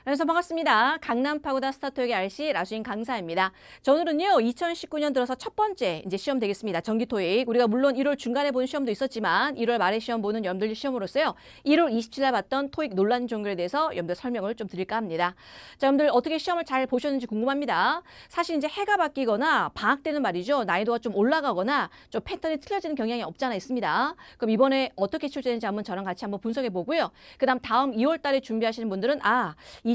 그래서 반갑습니다. 강남 파고다 스타트업의 RC 라수인 강사입니다. 자, 오늘은요 2019년 들어서 첫 번째 이제 시험 되겠습니다. 정기 토익. 우리가 물론 1월 중간에 본 시험도 있었지만 1월 말에 시험 보는 여러분들 시험으로서요 1월 27일 봤던 토익 논란 종결에 대해서 여러분들 설명을 좀 드릴까 합니다. 자, 여러분들 어떻게 시험을 잘 보셨는지 궁금합니다. 사실 이제 해가 바뀌거나 방학 때는 말이죠 난이도가 좀 올라가거나 좀 패턴이 틀려지는 경향이 없지 않아 있습니다. 그럼 이번에 어떻게 출제되는지 한번 저랑 같이 한번 분석해 보고요. 그다음 다음 2월 달에 준비하시는 분들은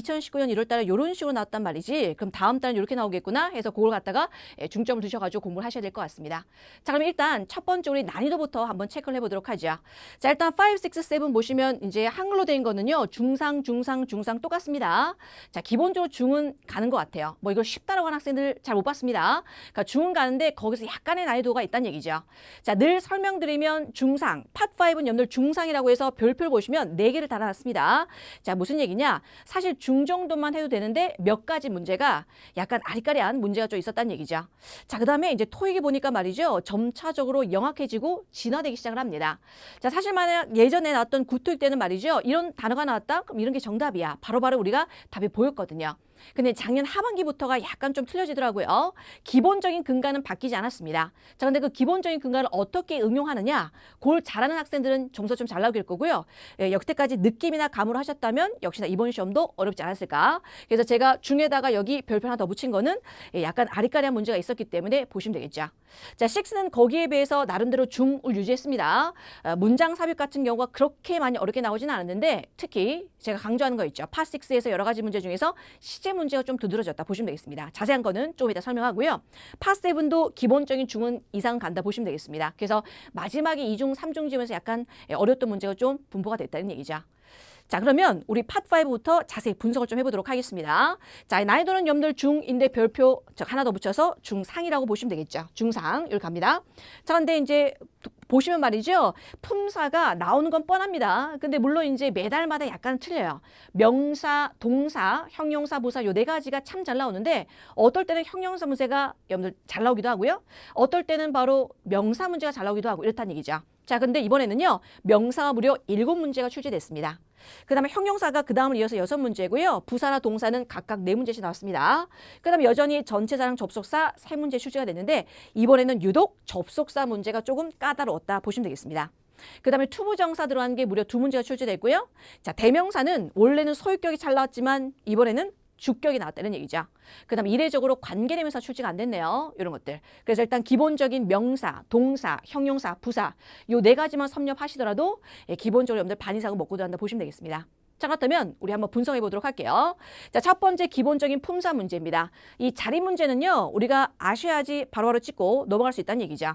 2019년 1월 달에 이런 식으로 나왔단 말이지. 그럼 다음 달은 이렇게 나오겠구나 해서 그걸 갖다가 중점을 두셔가지고 공부를 하셔야 될 것 같습니다. 자, 그럼 일단 첫 번째 우리 난이도부터 한번 체크를 해보도록 하죠. 자, 일단 5, 6, 7 보시면 이제 한글로 된 거는요. 중상, 중상, 중상 똑같습니다. 자, 기본적으로 중은 가는 것 같아요. 뭐 이걸 쉽다라고 하는 학생들 잘 못 봤습니다. 그러니까 중은 가는데 거기서 약간의 난이도가 있다는 얘기죠. 자, 늘 설명드리면 중상, 팟5는 여러분들 중상이라고 해서 별표를 보시면 4개를 달아놨습니다. 자, 무슨 얘기냐? 사실 중 정도만 해도 되는데 몇 가지 문제가 약간 아리까리한 문제가 좀 있었다는 얘기죠. 자, 그 다음에 이제 토익이 보니까 말이죠. 점차적으로 영악해지고 진화되기 시작을 합니다. 자, 사실 만약 예전에 나왔던 구토익 때는 말이죠. 이런 단어가 나왔다? 그럼 이런 게 정답이야. 바로바로 우리가 답이 보였거든요. 근데 작년 하반기부터가 약간 좀 틀려지더라고요. 기본적인 근간은 바뀌지 않았습니다. 자, 근데 그 기본적인 근간을 어떻게 응용하느냐? 그걸 잘하는 학생들은 점수가 좀 잘 나오길 거고요. 역대까지 느낌이나 감으로 하셨다면 역시나 이번 시험도 어렵지 않았을까? 그래서 제가 중에다가 여기 별표 하나 더 붙인 거는 약간 아리까리한 문제가 있었기 때문에 보시면 되겠죠. 자, 6는 거기에 비해서 나름대로 중을 유지했습니다. 문장 삽입 같은 경우가 그렇게 많이 어렵게 나오지는 않았는데 특히 제가 강조하는 거 있죠. 파6에서 여러 가지 문제 중에서 시제 문제가 좀 두드러졌다 보시면 되겠습니다. 자세한 거는 조금 이따 설명하고요. 파7도 기본적인 중은 이상 간다 보시면 되겠습니다. 그래서 마지막에 2중, 3중 지면서 약간 어려웠던 문제가 좀 분포가 됐다는 얘기죠. 자, 그러면 우리 팟5부터 자세히 분석을 좀 해보도록 하겠습니다. 자, 난이도는 여러분들 중인데 별표 하나 더 붙여서 중상이라고 보시면 되겠죠. 중상, 여기 갑니다. 자, 근데 이제 보시면 말이죠. 품사가 나오는 건 뻔합니다. 근데 물론 이제 매달마다 약간 틀려요. 명사, 동사, 형용사, 부사 요 4가지가 참 잘 나오는데 어떨 때는 형용사 문제가 여러분들 잘 나오기도 하고요. 어떨 때는 바로 명사 문제가 잘 나오기도 하고 이렇다는 얘기죠. 자, 근데 이번에는요. 명사가 무려 7문제가 출제됐습니다. 그 다음에 형용사가 그 다음을 이어서 6문제고요. 부사나 동사는 각각 4문제씩 나왔습니다. 그 다음에 여전히 전체사랑 접속사 3문제 출제가 됐는데 이번에는 유독 접속사 문제가 조금 까다로웠다 보시면 되겠습니다. 그 다음에 투부정사 들어간 게 무려 2문제가 출제됐고요. 자, 대명사는 원래는 소유격이 잘 나왔지만 이번에는 주격이 나왔다는 얘기죠. 그 다음에 이례적으로 관계대명사 출제가 안 됐네요. 이런 것들. 그래서 일단 기본적인 명사, 동사, 형용사, 부사 요 4가지만 섭렵하시더라도 기본적으로 여러분들 반 이상은 먹고 들어간다 보시면 되겠습니다. 자, 그렇다면 우리 한번 분석해 보도록 할게요. 자, 첫 번째 기본적인 품사 문제입니다. 이 자리 문제는요. 우리가 아셔야지 바로바로 찍고 넘어갈 수 있다는 얘기죠.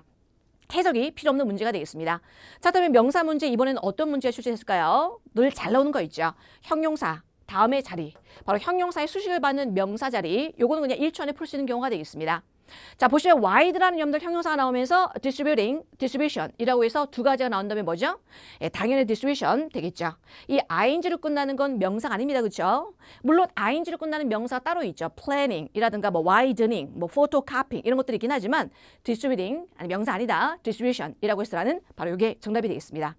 해석이 필요 없는 문제가 되겠습니다. 자, 그러면 명사 문제 이번에는 어떤 문제가 출제했을까요? 늘 잘 나오는 거 있죠. 형용사. 다음의 자리, 바로 형용사의 수식을 받는 명사 자리, 요거는 그냥 1초 안에 풀 수 있는 경우가 되겠습니다. 자, 보시면 wide라는 여러분들 형용사가 나오면서 distributing, distribution이라고 해서 2가지가 나온 다음에 뭐죠? 당연히 distribution 되겠죠. 이 ing로 끝나는 건 명사가 아닙니다. 그렇죠? 물론 ing로 끝나는 명사가 따로 있죠. planning이라든가 뭐 widening, 뭐 photocopying 이런 것들이 있긴 하지만 distributing, 아니 명사 아니다. distribution이라고 해서라는 바로 이게 정답이 되겠습니다.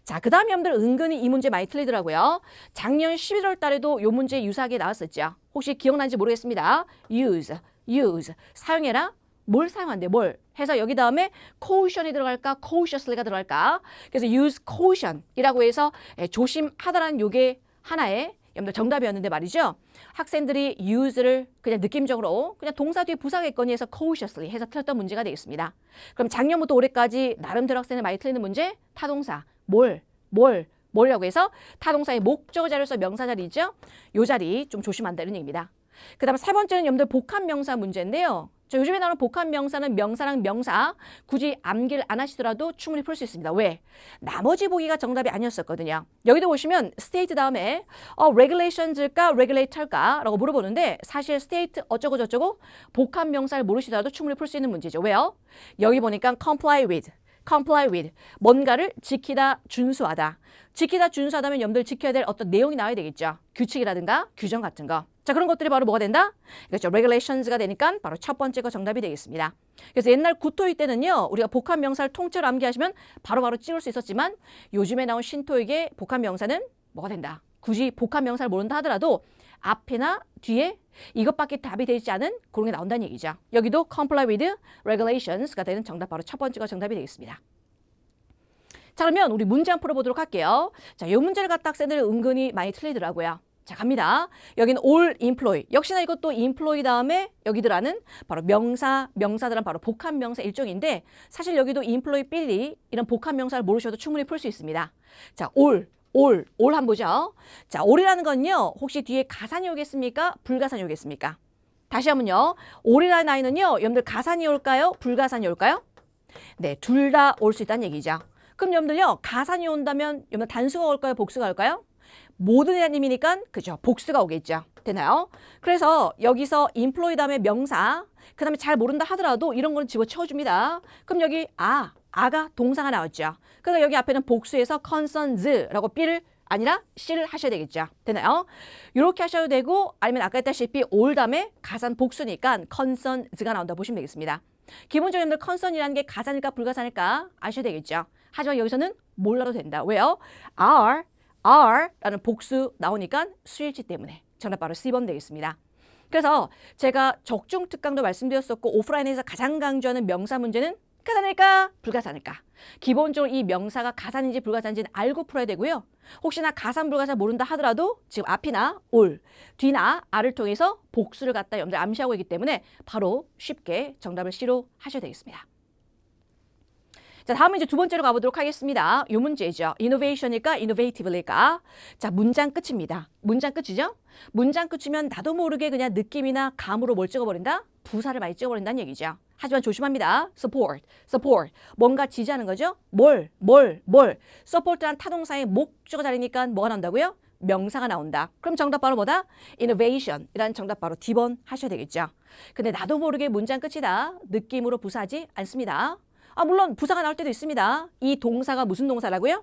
자, 그 다음에 여러분들 은근히 이 문제 많이 틀리더라고요. 작년 11월 달에도 이 문제 유사하게 나왔었죠. 혹시 기억나는지 모르겠습니다. use, 사용해라. 뭘 사용한대, 뭘. 해서 여기 다음에 caution이 들어갈까, cautiously가 들어갈까. 그래서 use caution이라고 해서 조심하다라는 요게 하나의 여러분들 정답이었는데 말이죠. 학생들이 use를 그냥 느낌적으로 그냥 동사 뒤에 부사가 있거니 해서 cautiously 해서 틀렸던 문제가 되겠습니다. 그럼 작년부터 올해까지 나름대로 학생들 많이 틀리는 문제, 타동사. 뭘이라고 해서 타동사의 목적어 자리에서 명사 자리 있죠? 요 자리 좀 조심한다는 얘기입니다. 그 다음 세 번째는 여러분들 복합명사 문제인데요. 자, 요즘에 나오는 복합명사는 명사랑 명사 굳이 암기를 안 하시더라도 충분히 풀 수 있습니다. 왜? 나머지 보기가 정답이 아니었었거든요. 여기도 보시면 state 다음에 regulations일까 regulator일까 라고 물어보는데 사실 state 어쩌고 저쩌고 복합명사를 모르시더라도 충분히 풀 수 있는 문제죠. 왜요? 여기 보니까 comply with 뭔가를 지키다, 준수하다. 지키다, 준수하다면 여러분들 지켜야 될 어떤 내용이 나와야 되겠죠. 규칙이라든가 규정 같은 거. 자, 그런 것들이 바로 뭐가 된다? 그렇죠. regulations가 되니까 바로 첫 번째 거 정답이 되겠습니다. 그래서 옛날 구토익 때는요. 우리가 복합명사를 통째로 암기하시면 바로바로 찍을 수 있었지만 요즘에 나온 신토익의 복합명사는 뭐가 된다? 굳이 복합명사를 모른다 하더라도 앞이나 뒤에 이것밖에 답이 되지 않은 그런 게 나온다는 얘기죠. 여기도 comply with regulations가 되는 정답 바로 첫 번째가 정답이 되겠습니다. 자, 그러면 우리 문제 한번 풀어보도록 할게요. 자, 이 문제를 갖다 학생들이 은근히 많이 틀리더라고요. 자, 갑니다. 여기는 all employee. 역시나 이것도 employee 다음에 여기 들어가는 바로 명사들은 바로 복합 명사 일종인데 사실 여기도 employee 삐리 이런 복합 명사를 모르셔도 충분히 풀 수 있습니다. 자, all 한번 보죠. 자, all이라는 건요. 혹시 뒤에 가산이 오겠습니까? 불가산이 오겠습니까? 다시 한번요. all이라는 아이는요. 여러분들 가산이 올까요? 불가산이 올까요? 네, 둘 다 올 수 있다는 얘기죠. 그럼 여러분들요. 가산이 온다면 여러분들 단수가 올까요? 복수가 올까요? 모든 대님이니까 그죠. 복수가 오겠죠. 되나요? 그래서 여기서 employee 다음에 명사 그 다음에 잘 모른다 하더라도 이런 거는 집어채워줍니다. 그럼 여기 아가 동사가 나왔죠. 그래서 여기 앞에는 복수해서 concerns라고 B를 아니라 C를 하셔야 되겠죠. 되나요? 이렇게 하셔도 되고 아니면 아까 했다시피 all 다음에 가산 복수니까 concerns가 나온다 보시면 되겠습니다. 기본적으로 여러분들 concern이라는 게 가산일까 불가산일까 아셔야 되겠죠. 하지만 여기서는 몰라도 된다. 왜요? R라는 복수 나오니까 수일치 때문에 정답 바로 C번 되겠습니다. 그래서 제가 적중 특강도 말씀드렸었고 오프라인에서 가장 강조하는 명사 문제는 가산일까 불가산일까. 기본적으로 이 명사가 가산인지 불가산인지는 알고 풀어야 되고요. 혹시나 가산 불가산 모른다 하더라도 지금 앞이나 올, 뒤나 아를 통해서 복수를 갖다 여러분들 암시하고 있기 때문에 바로 쉽게 정답을 C로 하셔야 되겠습니다. 자, 다음은 이제 두 번째로 가보도록 하겠습니다. 이 문제죠. innovation일까, innovative일까? 자, 문장 끝입니다. 문장 끝이죠? 문장 끝이면 나도 모르게 그냥 느낌이나 감으로 뭘 찍어버린다? 부사를 많이 찍어버린다는 얘기죠. 하지만 조심합니다. support. 뭔가 지지하는 거죠? support란 타동사의 목적어 자리니까 뭐가 나온다고요? 명사가 나온다. 그럼 정답 바로 뭐다? innovation이라는 정답 바로 D번 하셔야 되겠죠. 근데 나도 모르게 문장 끝이다. 느낌으로 부사하지 않습니다. 물론 부사가 나올 때도 있습니다. 이 동사가 무슨 동사라고요?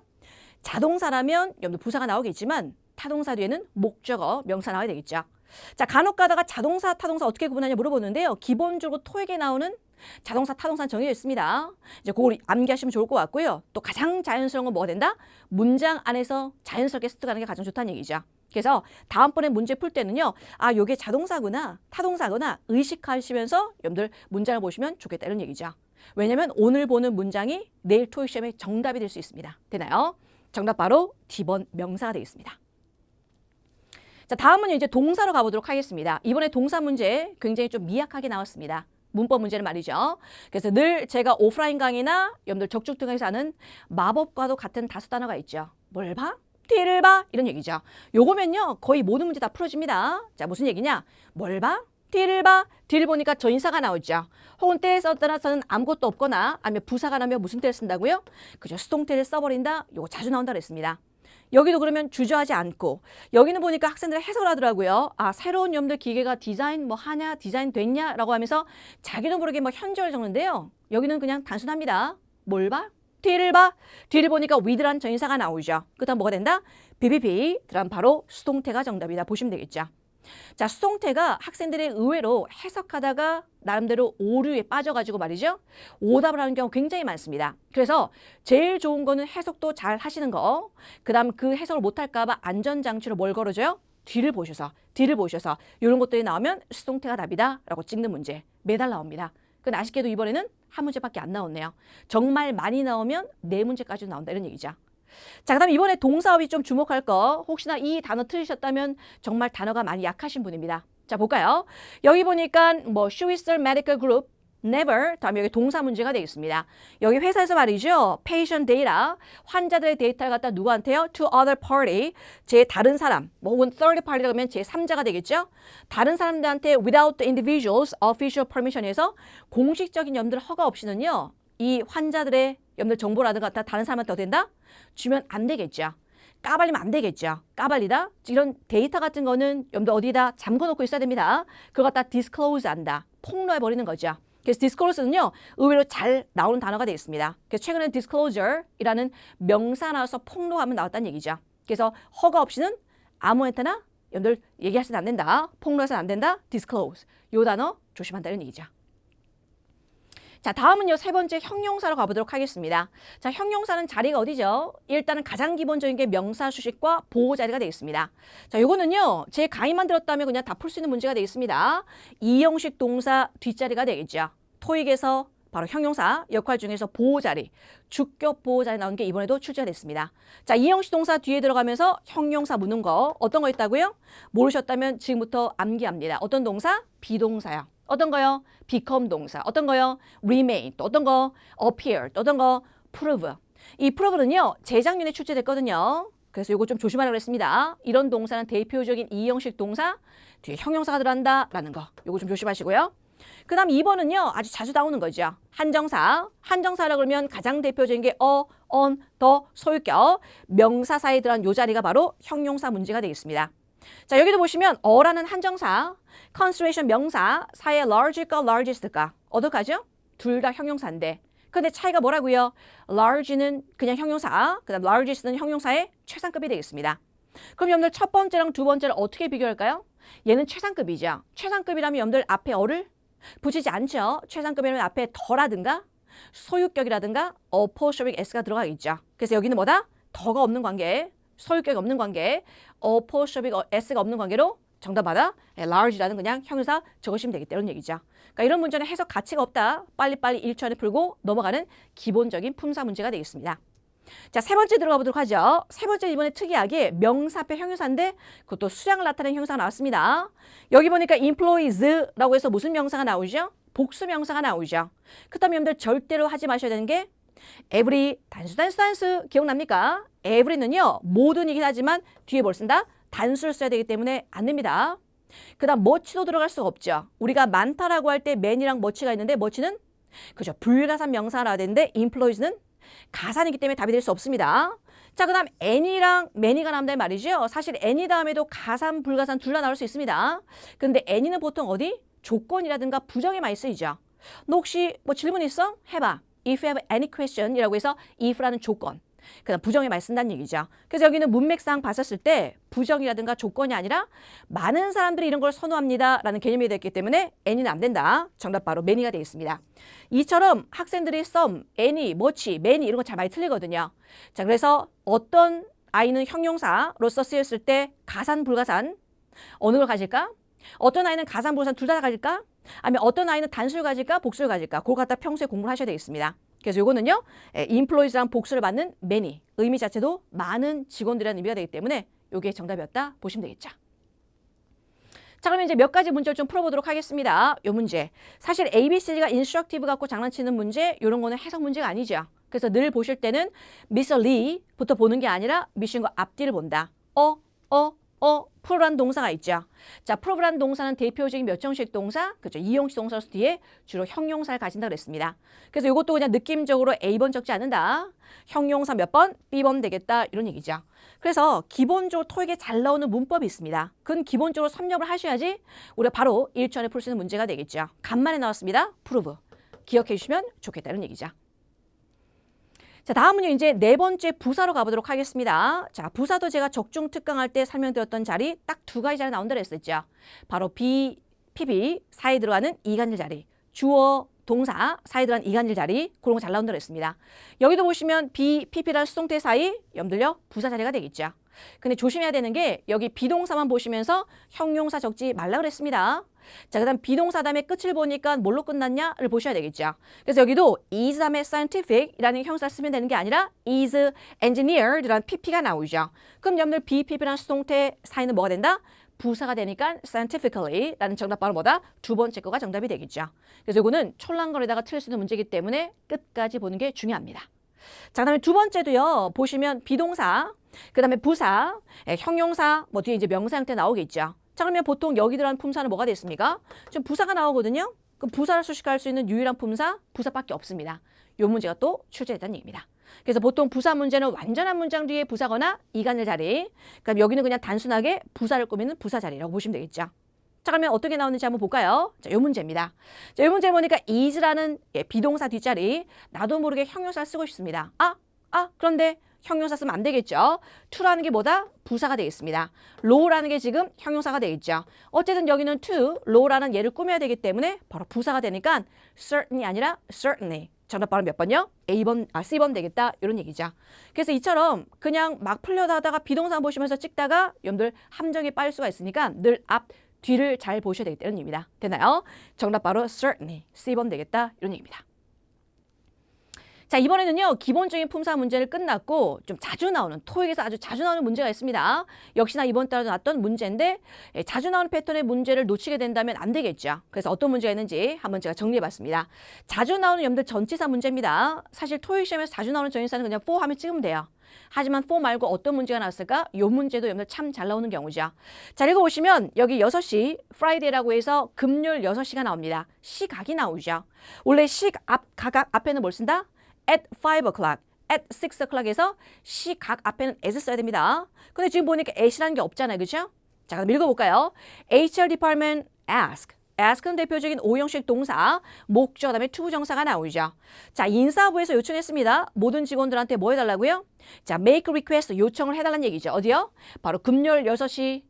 자동사라면 여러분들 부사가 나오겠지만 타동사 뒤에는 목적어, 명사 나와야 되겠죠. 자, 간혹 가다가 자동사, 타동사 어떻게 구분하냐 물어보는데요. 기본적으로 토익에 나오는 자동사, 타동사는 정해져 있습니다. 이제 그걸 암기하시면 좋을 것 같고요. 또 가장 자연스러운 건 뭐가 된다? 문장 안에서 자연스럽게 습득하는 게 가장 좋다는 얘기죠. 그래서 다음번에 문제 풀 때는요. 요게 자동사구나, 타동사구나 의식하시면서 여러분들 문장을 보시면 좋겠다 이런 얘기죠. 왜냐면 오늘 보는 문장이 내일 토익 시험에 정답이 될 수 있습니다. 되나요? 정답 바로 D번 명사가 되겠습니다. 자, 다음은 이제 동사로 가보도록 하겠습니다. 이번에 동사 문제 굉장히 좀 미약하게 나왔습니다. 문법 문제는 말이죠. 그래서 늘 제가 오프라인 강의나 여러분들 적중 등에서 하는 마법과도 같은 다섯 단어가 있죠. 뭘 봐? 뒤를 봐? 이런 얘기죠. 요거면요. 거의 모든 문제 다 풀어집니다. 자, 무슨 얘기냐? 뭘 봐? 뒤를 봐. 뒤를 보니까 전사가 나오죠. 혹은 때에 써서는 아무것도 없거나 아니면 부사가 나면 무슨 때를 쓴다고요? 그죠. 수동태를 써버린다. 요거 자주 나온다 그랬습니다. 여기도 그러면 주저하지 않고 여기는 보니까 학생들이 해석을 하더라고요. 새로운 여러분들 기계가 디자인 하냐 디자인 됐냐라고 하면서 자기도 모르게 현재를 적는데요. 여기는 그냥 단순합니다. 뭘 봐? 뒤를 봐. 뒤를 보니까 with란 전사가 나오죠. 그 다음 뭐가 된다? BBB. 그다음 바로 수동태가 정답이다 보시면 되겠죠. 자, 수동태가 학생들이 의외로 해석하다가 나름대로 오류에 빠져가지고 말이죠. 오답을 하는 경우 굉장히 많습니다. 그래서 제일 좋은 거는 해석도 잘 하시는 거. 그 다음 그 해석을 못할까 봐 안전장치로 뭘 걸어줘요? 뒤를 보셔서 이런 것들이 나오면 수동태가 답이다 라고 찍는 문제 매달 나옵니다. 근데 아쉽게도 이번에는 한 문제밖에 안 나왔네요. 정말 많이 나오면 네 문제까지 나온다 이런 얘기죠. 자, 그다음 이번에 동사어휘 좀 주목할 거. 혹시나 이 단어 틀리셨다면 정말 단어가 많이 약하신 분입니다. 자, 볼까요? 여기 보니까 Schuster Medical Group, never, 다음에 여기 동사 문제가 되겠습니다. 여기 회사에서 말이죠. patient data, 환자들의 데이터를 갖다 누구한테요? to other party, 제 다른 사람, 혹은 third party라고 하면 제 3자가 되겠죠. 다른 사람들한테 without the individual's official permission에서 공식적인 여러분들 허가 없이는요. 이 환자들의 여러분들 정보라든가 다른 사람한테 어떻게 된다? 주면 안 되겠죠. 까발리면 안 되겠죠. 까발리다? 이런 데이터 같은 거는 여러분들 어디다 잠궈놓고 있어야 됩니다. 그걸 갖다 disclose 한다. 폭로해버리는 거죠. 그래서 disclose는요. 의외로 잘 나오는 단어가 되겠습니다. 그래서 최근에 disclosure이라는 명사 나와서 폭로하면 나왔다는 얘기죠. 그래서 허가 없이는 아무한테나 여러분들 얘기하시면 안 된다. 폭로해서는 안 된다. disclose. 요 단어 조심한다는 얘기죠. 자, 다음은요, 세 번째 형용사로 가보도록 하겠습니다. 자, 형용사는 자리가 어디죠? 일단은 가장 기본적인 게 명사 수식과 보호 자리가 되겠습니다. 자, 요거는요, 제 강의만 들었다면 그냥 다 풀 수 있는 문제가 되겠습니다. 이형식 동사 뒷자리가 되겠죠. 토익에서 바로 형용사 역할 중에서 보호 자리, 주격 보호 자리 나온 게 이번에도 출제가 됐습니다. 자, 이형식 동사 뒤에 들어가면서 형용사 묻는 거 어떤 거 있다고요? 모르셨다면 지금부터 암기합니다. 어떤 동사? 비동사요. 어떤 거요? become 동사. 어떤 거요? remain. 또 어떤 거? appear. 또 어떤 거? prove. 이 prove는요, 재작년에 출제됐거든요. 그래서 이거 좀 조심하라고 그랬습니다. 이런 동사는 대표적인 이형식 동사, 뒤에 형용사가 들어간다라는 거. 이거 좀 조심하시고요. 그 다음 2번은요, 아주 자주 나오는 거죠. 한정사. 한정사라고 그러면 가장 대표적인 게 on, the, 소유격. 명사 사이에 들어간 요 자리가 바로 형용사 문제가 되겠습니다. 자, 여기도 보시면 어라는 한정사, consideration 명사, 사이에 large일까 largest일까? 어떡하죠? 둘 다 형용사인데. 근데 차이가 뭐라고요? large는 그냥 형용사, 그 다음 largest는 형용사의 최상급이 되겠습니다. 그럼 여러분들 첫 번째랑 두 번째를 어떻게 비교할까요? 얘는 최상급이죠. 최상급이라면 여러분들 앞에 어를 붙이지 않죠. 최상급이라면 앞에 더라든가 소유격이라든가 apostrophe s가 들어가겠죠. 그래서 여기는 뭐다? 더가 없는 관계, 소유격이 없는 관계, apostrophe s가 없는 관계로 정답받아 large라는 그냥 형용사 적으시면 되겠다 이런 얘기죠. 그러니까 이런 문제는 해석 가치가 없다. 빨리빨리 1초 안에 풀고 넘어가는 기본적인 품사 문제가 되겠습니다. 자, 세 번째 들어가 보도록 하죠. 세 번째 이번에 특이하게 명사표 형용사인데 그것도 수량을 나타내는 형용사가 나왔습니다. 여기 보니까 employees라고 해서 무슨 명사가 나오죠? 복수 명사가 나오죠. 그 다음에 여러분들 절대로 하지 마셔야 되는 게 every, 단수 기억납니까? every는요, 모든이긴 하지만 뒤에 뭘 쓴다? 단수를 써야 되기 때문에 안 됩니다. 그 다음 much도 들어갈 수가 없죠. 우리가 많다라고 할 때 man이랑 much가 있는데 much는 그죠, 불가산 명사가 나와야 되는데 employees는 가산이기 때문에 답이 될 수 없습니다. 자, 그 다음 any랑 many가 나온다는 말이죠. 사실 any 다음에도 가산, 불가산 둘 다 나올 수 있습니다. 근데 any는 보통 어디? 조건이라든가 부정에 많이 쓰이죠. 너 혹시 뭐 질문 있어? 해봐. If you have any question 이라고 해서 if라는 조건. 그 다음 부정에 많이 쓴다는 얘기죠. 그래서 여기는 문맥상 봤었을 때 부정이라든가 조건이 아니라 많은 사람들이 이런 걸 선호합니다 라는 개념이 됐기 때문에 any는 안 된다. 정답 바로 many가 되어 있습니다. 이처럼 학생들이 some, any, much, many 이런 거 잘 많이 틀리거든요. 자, 그래서 어떤 아이는 형용사로서 쓰였을 때 가산, 불가산 어느 걸 가질까? 어떤 아이는 가산, 불가산 둘 다 가질까? 아니면 어떤 아이는 단수를 가질까? 복수를 가질까? 그거 갖다 평소에 공부를 하셔야 되겠습니다. 그래서 이거는요, employees랑 복수를 받는 many, 의미 자체도 많은 직원들이라는 의미가 되기 때문에 이게 정답이었다 보시면 되겠죠. 자, 그러면 이제 몇 가지 문제를 좀 풀어보도록 하겠습니다. 이 문제. 사실 ABC가 instructive 갖고 장난치는 문제, 이런 거는 해석 문제가 아니죠. 그래서 늘 보실 때는 Mr. Lee부터 보는 게 아니라 미션과 앞뒤를 본다. 프로라는 동사가 있죠. 자, 프로라는 동사는 대표적인 몇 형식 동사? 그죠. 이형식 동사로서 뒤에 주로 형용사를 가진다고 그랬습니다. 그래서 이것도 그냥 느낌적으로 A번 적지 않는다. 형용사 몇 번? B번 되겠다. 이런 얘기죠. 그래서 기본적으로 토익에 잘 나오는 문법이 있습니다. 그건 기본적으로 섭렵을 하셔야지 우리가 바로 1초 안에 풀 수 있는 문제가 되겠죠. 간만에 나왔습니다. prove. 기억해 주시면 좋겠다. 이런 얘기죠. 자, 다음은요, 이제 네 번째 부사로 가보도록 하겠습니다. 자, 부사도 제가 적중 특강할 때 설명드렸던 자리 딱 두 가지 자리 나온다고 했었죠. 바로 be, PB 사이에 들어가는 이간질 자리, 주어, 동사 사이에 들어가는 이간질 자리, 그런 거 잘 나온다고 했습니다. 여기도 보시면 be, PP라는 수동태 사이, 여러분들요, 부사 자리가 되겠죠. 근데 조심해야 되는 게 여기 비동사만 보시면서 형용사 적지 말라 그랬습니다. 자, 그 다음 비동사 다음에 끝을 보니까 뭘로 끝났냐를 보셔야 되겠죠. 그래서 여기도 is 다음에 scientific이라는 형용사를 쓰면 되는 게 아니라 is engineered라는 pp가 나오죠. 그럼 여러분들 be, pp라는 수동태 사이는 뭐가 된다? 부사가 되니까 scientifically라는 정답 바로 뭐다? 두 번째 거가 정답이 되겠죠. 그래서 이거는 촐랑거리다가 틀릴 수 있는 문제이기 때문에 끝까지 보는 게 중요합니다. 자, 그 다음에 두 번째도요. 보시면 비동사, 그 다음에 부사, 형용사, 뭐 뒤에 이제 명사 형태 나오겠죠. 자, 그러면 보통 여기 들어간 품사는 뭐가 됐습니까? 지금 부사가 나오거든요. 그럼 부사를 수식할 수 있는 유일한 품사, 부사밖에 없습니다. 이 문제가 또 출제됐다는 얘기입니다. 그래서 보통 부사 문제는 완전한 문장 뒤에 부사거나 이간질 자리, 그럼 여기는 그냥 단순하게 부사를 꾸미는 부사 자리라고 보시면 되겠죠. 자, 그러면 어떻게 나오는지 한번 볼까요? 자, 이 문제입니다. 자, 이 문제 보니까 is라는 비동사 뒷자리, 나도 모르게 형용사를 쓰고 싶습니다. 그런데 형용사 쓰면 안 되겠죠. to라는 게 뭐다? 부사가 되겠습니다. low라는 게 지금 형용사가 되겠죠. 어쨌든 여기는 to, low라는 예를 꾸며야 되기 때문에 바로 부사가 되니까 certainly 아니라 certainly. 정답 바로 몇 번요? C번 되겠다. 이런 얘기죠. 그래서 이처럼 그냥 막 풀려다 하다가 비동사 보시면서 찍다가 여러분들 함정에 빠질 수가 있으니까 늘 앞, 뒤를 잘 보셔야 되겠다. 이런 얘기입니다. 되나요? 정답 바로 certainly. C번 되겠다. 이런 얘기입니다. 자, 이번에는요, 기본적인 품사 문제를 끝났고 좀 자주 나오는, 토익에서 아주 자주 나오는 문제가 있습니다. 역시나 이번 달에도 나왔던 문제인데 자주 나오는 패턴의 문제를 놓치게 된다면 안 되겠죠. 그래서 어떤 문제가 있는지 한번 제가 정리해봤습니다. 자주 나오는 여러분들 전치사 문제입니다. 사실 토익 시험에서 자주 나오는 전치사는 그냥 for 하면 찍으면 돼요. 하지만 for 말고 어떤 문제가 나왔을까? 이 문제도 여러분들 참 잘 나오는 경우죠. 자, 읽어보시면 여기 6시, Friday라고 해서 금요일 6시가 나옵니다. 시각이 나오죠. 원래 각 앞에는 뭘 쓴다? at 5 o'clock, at 6 o'clock에서 시각 앞에는 as 써야 됩니다. 근데 지금 보니까 at이라는 게 없잖아요. 그죠? 자, 그럼 읽어볼까요? HR department ask. ask는 대표적인 오형식 동사, 목적, 그다음에 투부정사가 나오죠. 자, 인사부에서 요청했습니다. 모든 직원들한테 뭐 해달라고요? 자, make request, 요청을 해달라는 얘기죠. 어디요? 바로 금요일 6시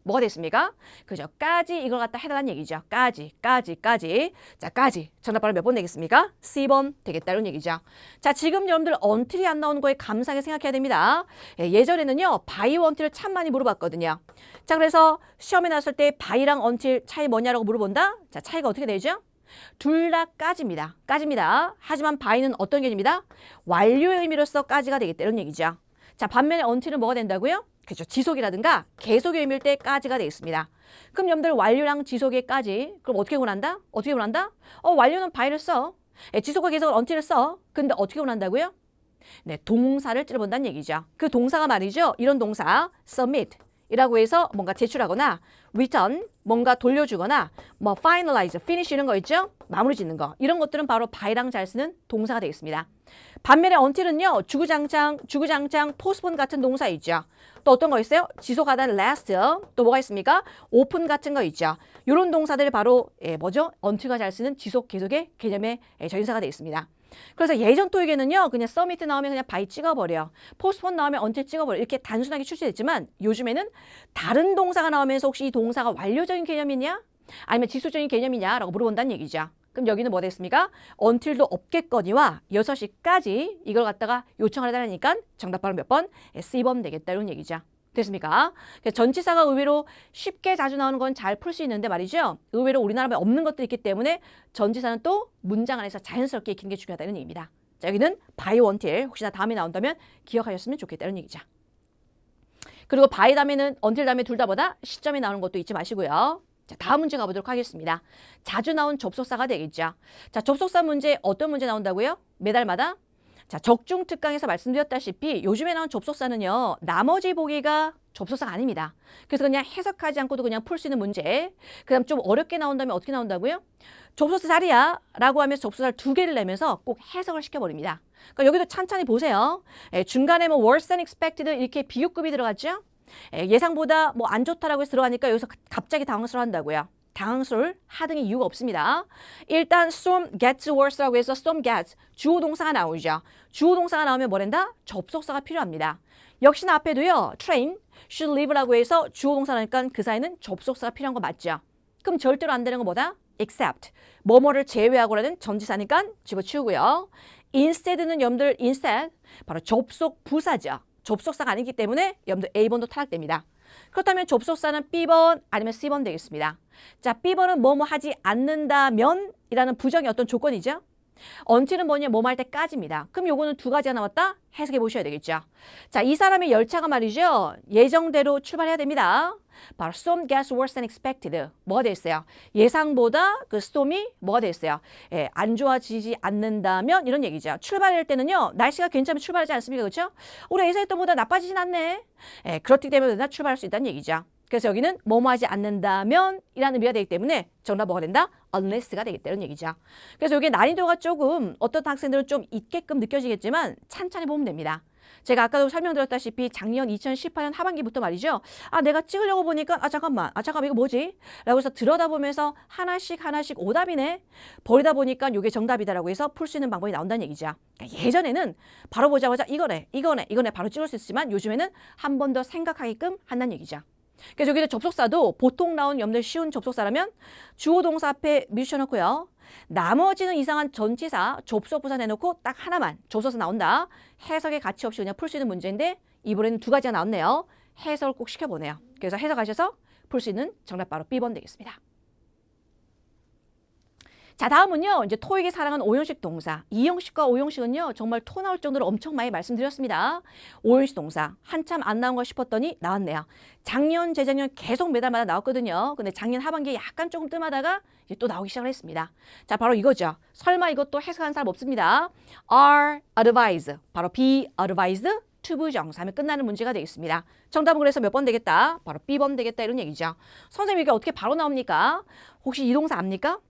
뭐가 됐습니까? 그죠? 까지 이걸 갖다 해달라는 얘기죠. 까지. 자, 까지. 정답 바로 몇 번 되겠습니까? C번 되겠다. 이런 얘기죠. 자, 지금 여러분들 until이 안 나오는 거에 감사하게 생각해야 됩니다. 예전에는요, by until을 참 많이 물어봤거든요. 자, 그래서 시험에 나왔을 때 by랑 until 차이 뭐냐라고 물어본다? 자, 차이가 어떻게 되죠? 둘 다 까지입니다. 하지만 by는 어떤 개념이다? 완료의 의미로서 까지가 되겠다. 이런 얘기죠. 자, 반면에 until은 뭐가 된다고요? 그렇죠. 지속이라든가 계속의 의미일 때까지가 되겠습니다. 그럼 여러분들 완료랑 지속의까지 그럼 어떻게 구분한다? 완료는 by를 써. 지속과 계속은 until을 써. 근데 어떻게 구분한다고요? 네, 동사를 찔러본다는 얘기죠. 그 동사가 말이죠. 이런 동사 submit 이라고 해서 뭔가 제출하거나 return, 뭔가 돌려주거나 뭐 finalize, finish 이런 거 있죠? 마무리 짓는 거. 이런 것들은 바로 by랑 잘 쓰는 동사가 되겠습니다. 반면에 until은요. 주구장창, postpone 같은 동사 있죠. 또 어떤 거 있어요? 지속하다 last, 또 뭐가 있습니까? open 같은 거 있죠. 이런 동사들이 바로 뭐죠? until가 잘 쓰는 지속, 계속의 개념의 전치사가 되겠습니다. 그래서 예전 토익에는요. 그냥 submit 나오면 그냥 by 찍어버려. postpone 나오면 until 찍어버려. 이렇게 단순하게 출제됐지만 요즘에는 다른 동사가 나오면서 혹시 이 동사가 완료적인 개념이냐? 아니면 지속적인 개념이냐라고 물어본다는 얘기죠. 그럼 여기는 뭐 됐습니까? until도 없겠거니와 6시까지 이걸 갖다가 요청을 해달라니까 정답 바로 몇 번? C번 되겠다 이런 얘기죠. 됐습니까? 전치사가 의외로 쉽게 자주 나오는 건 잘 풀 수 있는데 말이죠. 의외로 우리나라에 없는 것들이 있기 때문에 전치사는 또 문장 안에서 자연스럽게 익히는 게 중요하다는 얘기입니다. 자, 여기는 by until 혹시나 다음에 나온다면 기억하셨으면 좋겠다는 얘기죠. 그리고 by 다음에는 until 다음에 둘 다 뭐다? 시점이 나오는 것도 잊지 마시고요. 자, 다음 문제 가보도록 하겠습니다. 자주 나온 접속사가 되겠죠. 자, 접속사 문제 어떤 문제 나온다고요? 매달마다? 자, 적중특강에서 말씀드렸다시피 요즘에 나온 접속사는요. 나머지 보기가 접속사가 아닙니다. 그래서 그냥 해석하지 않고도 그냥 풀 수 있는 문제. 그 다음 좀 어렵게 나온다면 어떻게 나온다고요? 접속사 자리야 라고 하면서 접속사를 2개를 내면서 꼭 해석을 시켜버립니다. 그러니까 여기도 찬찬히 보세요. 중간에 뭐 worse than expected 이렇게 비유급이 들어갔죠? 예상보다 뭐 안 좋다라고 해서 들어가니까 여기서 갑자기 당황스러워한다고요. 당황스러울 하등의 이유가 없습니다. 일단 storm gets worse라고 해서 storm gets 주어 동사가 나오죠. 주어 동사가 나오면 뭐란다? 접속사가 필요합니다. 역시나 앞에도요. train, should leave라고 해서 주어 동사 나니까 그 사이는 접속사가 필요한 거 맞죠? 그럼 절대로 안 되는 거 뭐다? except, 뭐뭐를 제외하고라는 전치사니까 집어치우고요. instead는 여러분들 instead, 바로 접속 부사죠. 접속사가 아니기 때문에 여러분들 A번도 탈락됩니다. 그렇다면 접속사는 B번 아니면 C번 되겠습니다. 자, B번은 뭐뭐 하지 않는다면 이라는 부정의 어떤 조건이죠. until은 뭐냐? 뭐뭐 할 때까지입니다. 그럼 요거는 두 가지가 나왔다? 해석해 보셔야 되겠죠. 자, 이 사람의 열차가 말이죠. 예정대로 출발해야 됩니다. 바로 storm gets worse than expected. 뭐가 됐어요? 예상보다 그 storm이 뭐가 됐어요? 안 좋아지지 않는다면 이런 얘기죠. 출발할 때는요. 날씨가 괜찮으면 출발하지 않습니까? 그렇죠? 우리 예상했던 보다 나빠지진 않네. 그렇기 때문에 출발할 수 있다는 얘기죠. 그래서 여기는 뭐뭐 하지 않는다면 이라는 의미가 되기 때문에 정답 뭐가 된다? unless가 되겠다 이런 얘기죠. 그래서 여기 난이도가 조금 어떤 학생들은 좀 있게끔 느껴지겠지만 찬찬히 보면 됩니다. 제가 아까도 설명드렸다시피 작년 2018년 하반기부터 말이죠. 내가 찍으려고 보니까 잠깐만 이거 뭐지? 라고 해서 들여다보면서 하나씩 오답이네. 버리다 보니까 이게 정답이다라고 해서 풀 수 있는 방법이 나온다는 얘기죠. 그러니까 예전에는 바로 보자마자 이거네 바로 찍을 수 있지만 요즘에는 한 번 더 생각하게끔 한다는 얘기죠. 그래서 여기는 접속사도 보통 나온 여러분들 쉬운 접속사라면 주어 동사 앞에 미주셔놓고요. 나머지는 이상한 전치사, 접속부사 내놓고 딱 하나만 접속사 나온다. 해석의 가치 없이 그냥 풀 수 있는 문제인데 이번에는 두 가지가 나왔네요. 해석을 꼭 시켜보네요. 그래서 해석하셔서 풀 수 있는 정답 바로 B번 되겠습니다. 자, 다음은요. 이제 토익이 사랑하는 5형식 동사. 2형식과 5형식은요. 정말 토 나올 정도로 엄청 많이 말씀드렸습니다. 5형식 동사. 한참 안 나온 거 싶었더니 나왔네요. 작년, 재작년 계속 매달마다 나왔거든요. 근데 작년 하반기에 약간 조금 뜸하다가 이제 또 나오기 시작을 했습니다. 자, 바로 이거죠. 설마 이것도 해석한 사람 없습니다. are advised. 바로 be advised to 부정사 하면 끝나는 문제가 되겠습니다. 정답은 그래서 몇 번 되겠다? 바로 B번 되겠다 이런 얘기죠. 선생님 이게 어떻게 바로 나옵니까? 혹시 이 동사 압니까?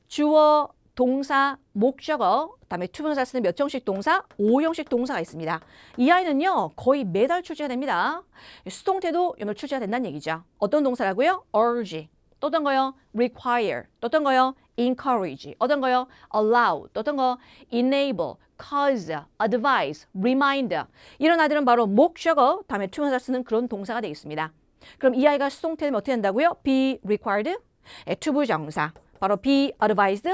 주어, 동사, 목적어, 그다음에 투부정사 쓰는 몇 형식 동사? 5형식 동사가 있습니다. 이 아이는요. 거의 매달 출제가 됩니다. 수동태도 연말 출제가 된다는 얘기죠. 어떤 동사라고요? urge, 또 어떤 거요? require, 또 어떤 거요? encourage, 어떤 거요? allow, 또 어떤 거? enable, cause, advise, remind. 이런 아이들은 바로 목적어, 다음에 투부정사 쓰는 그런 동사가 되겠습니다. 그럼 이 아이가 수동태면 어떻게 된다고요? be required, 투부정사. 바로 be advised,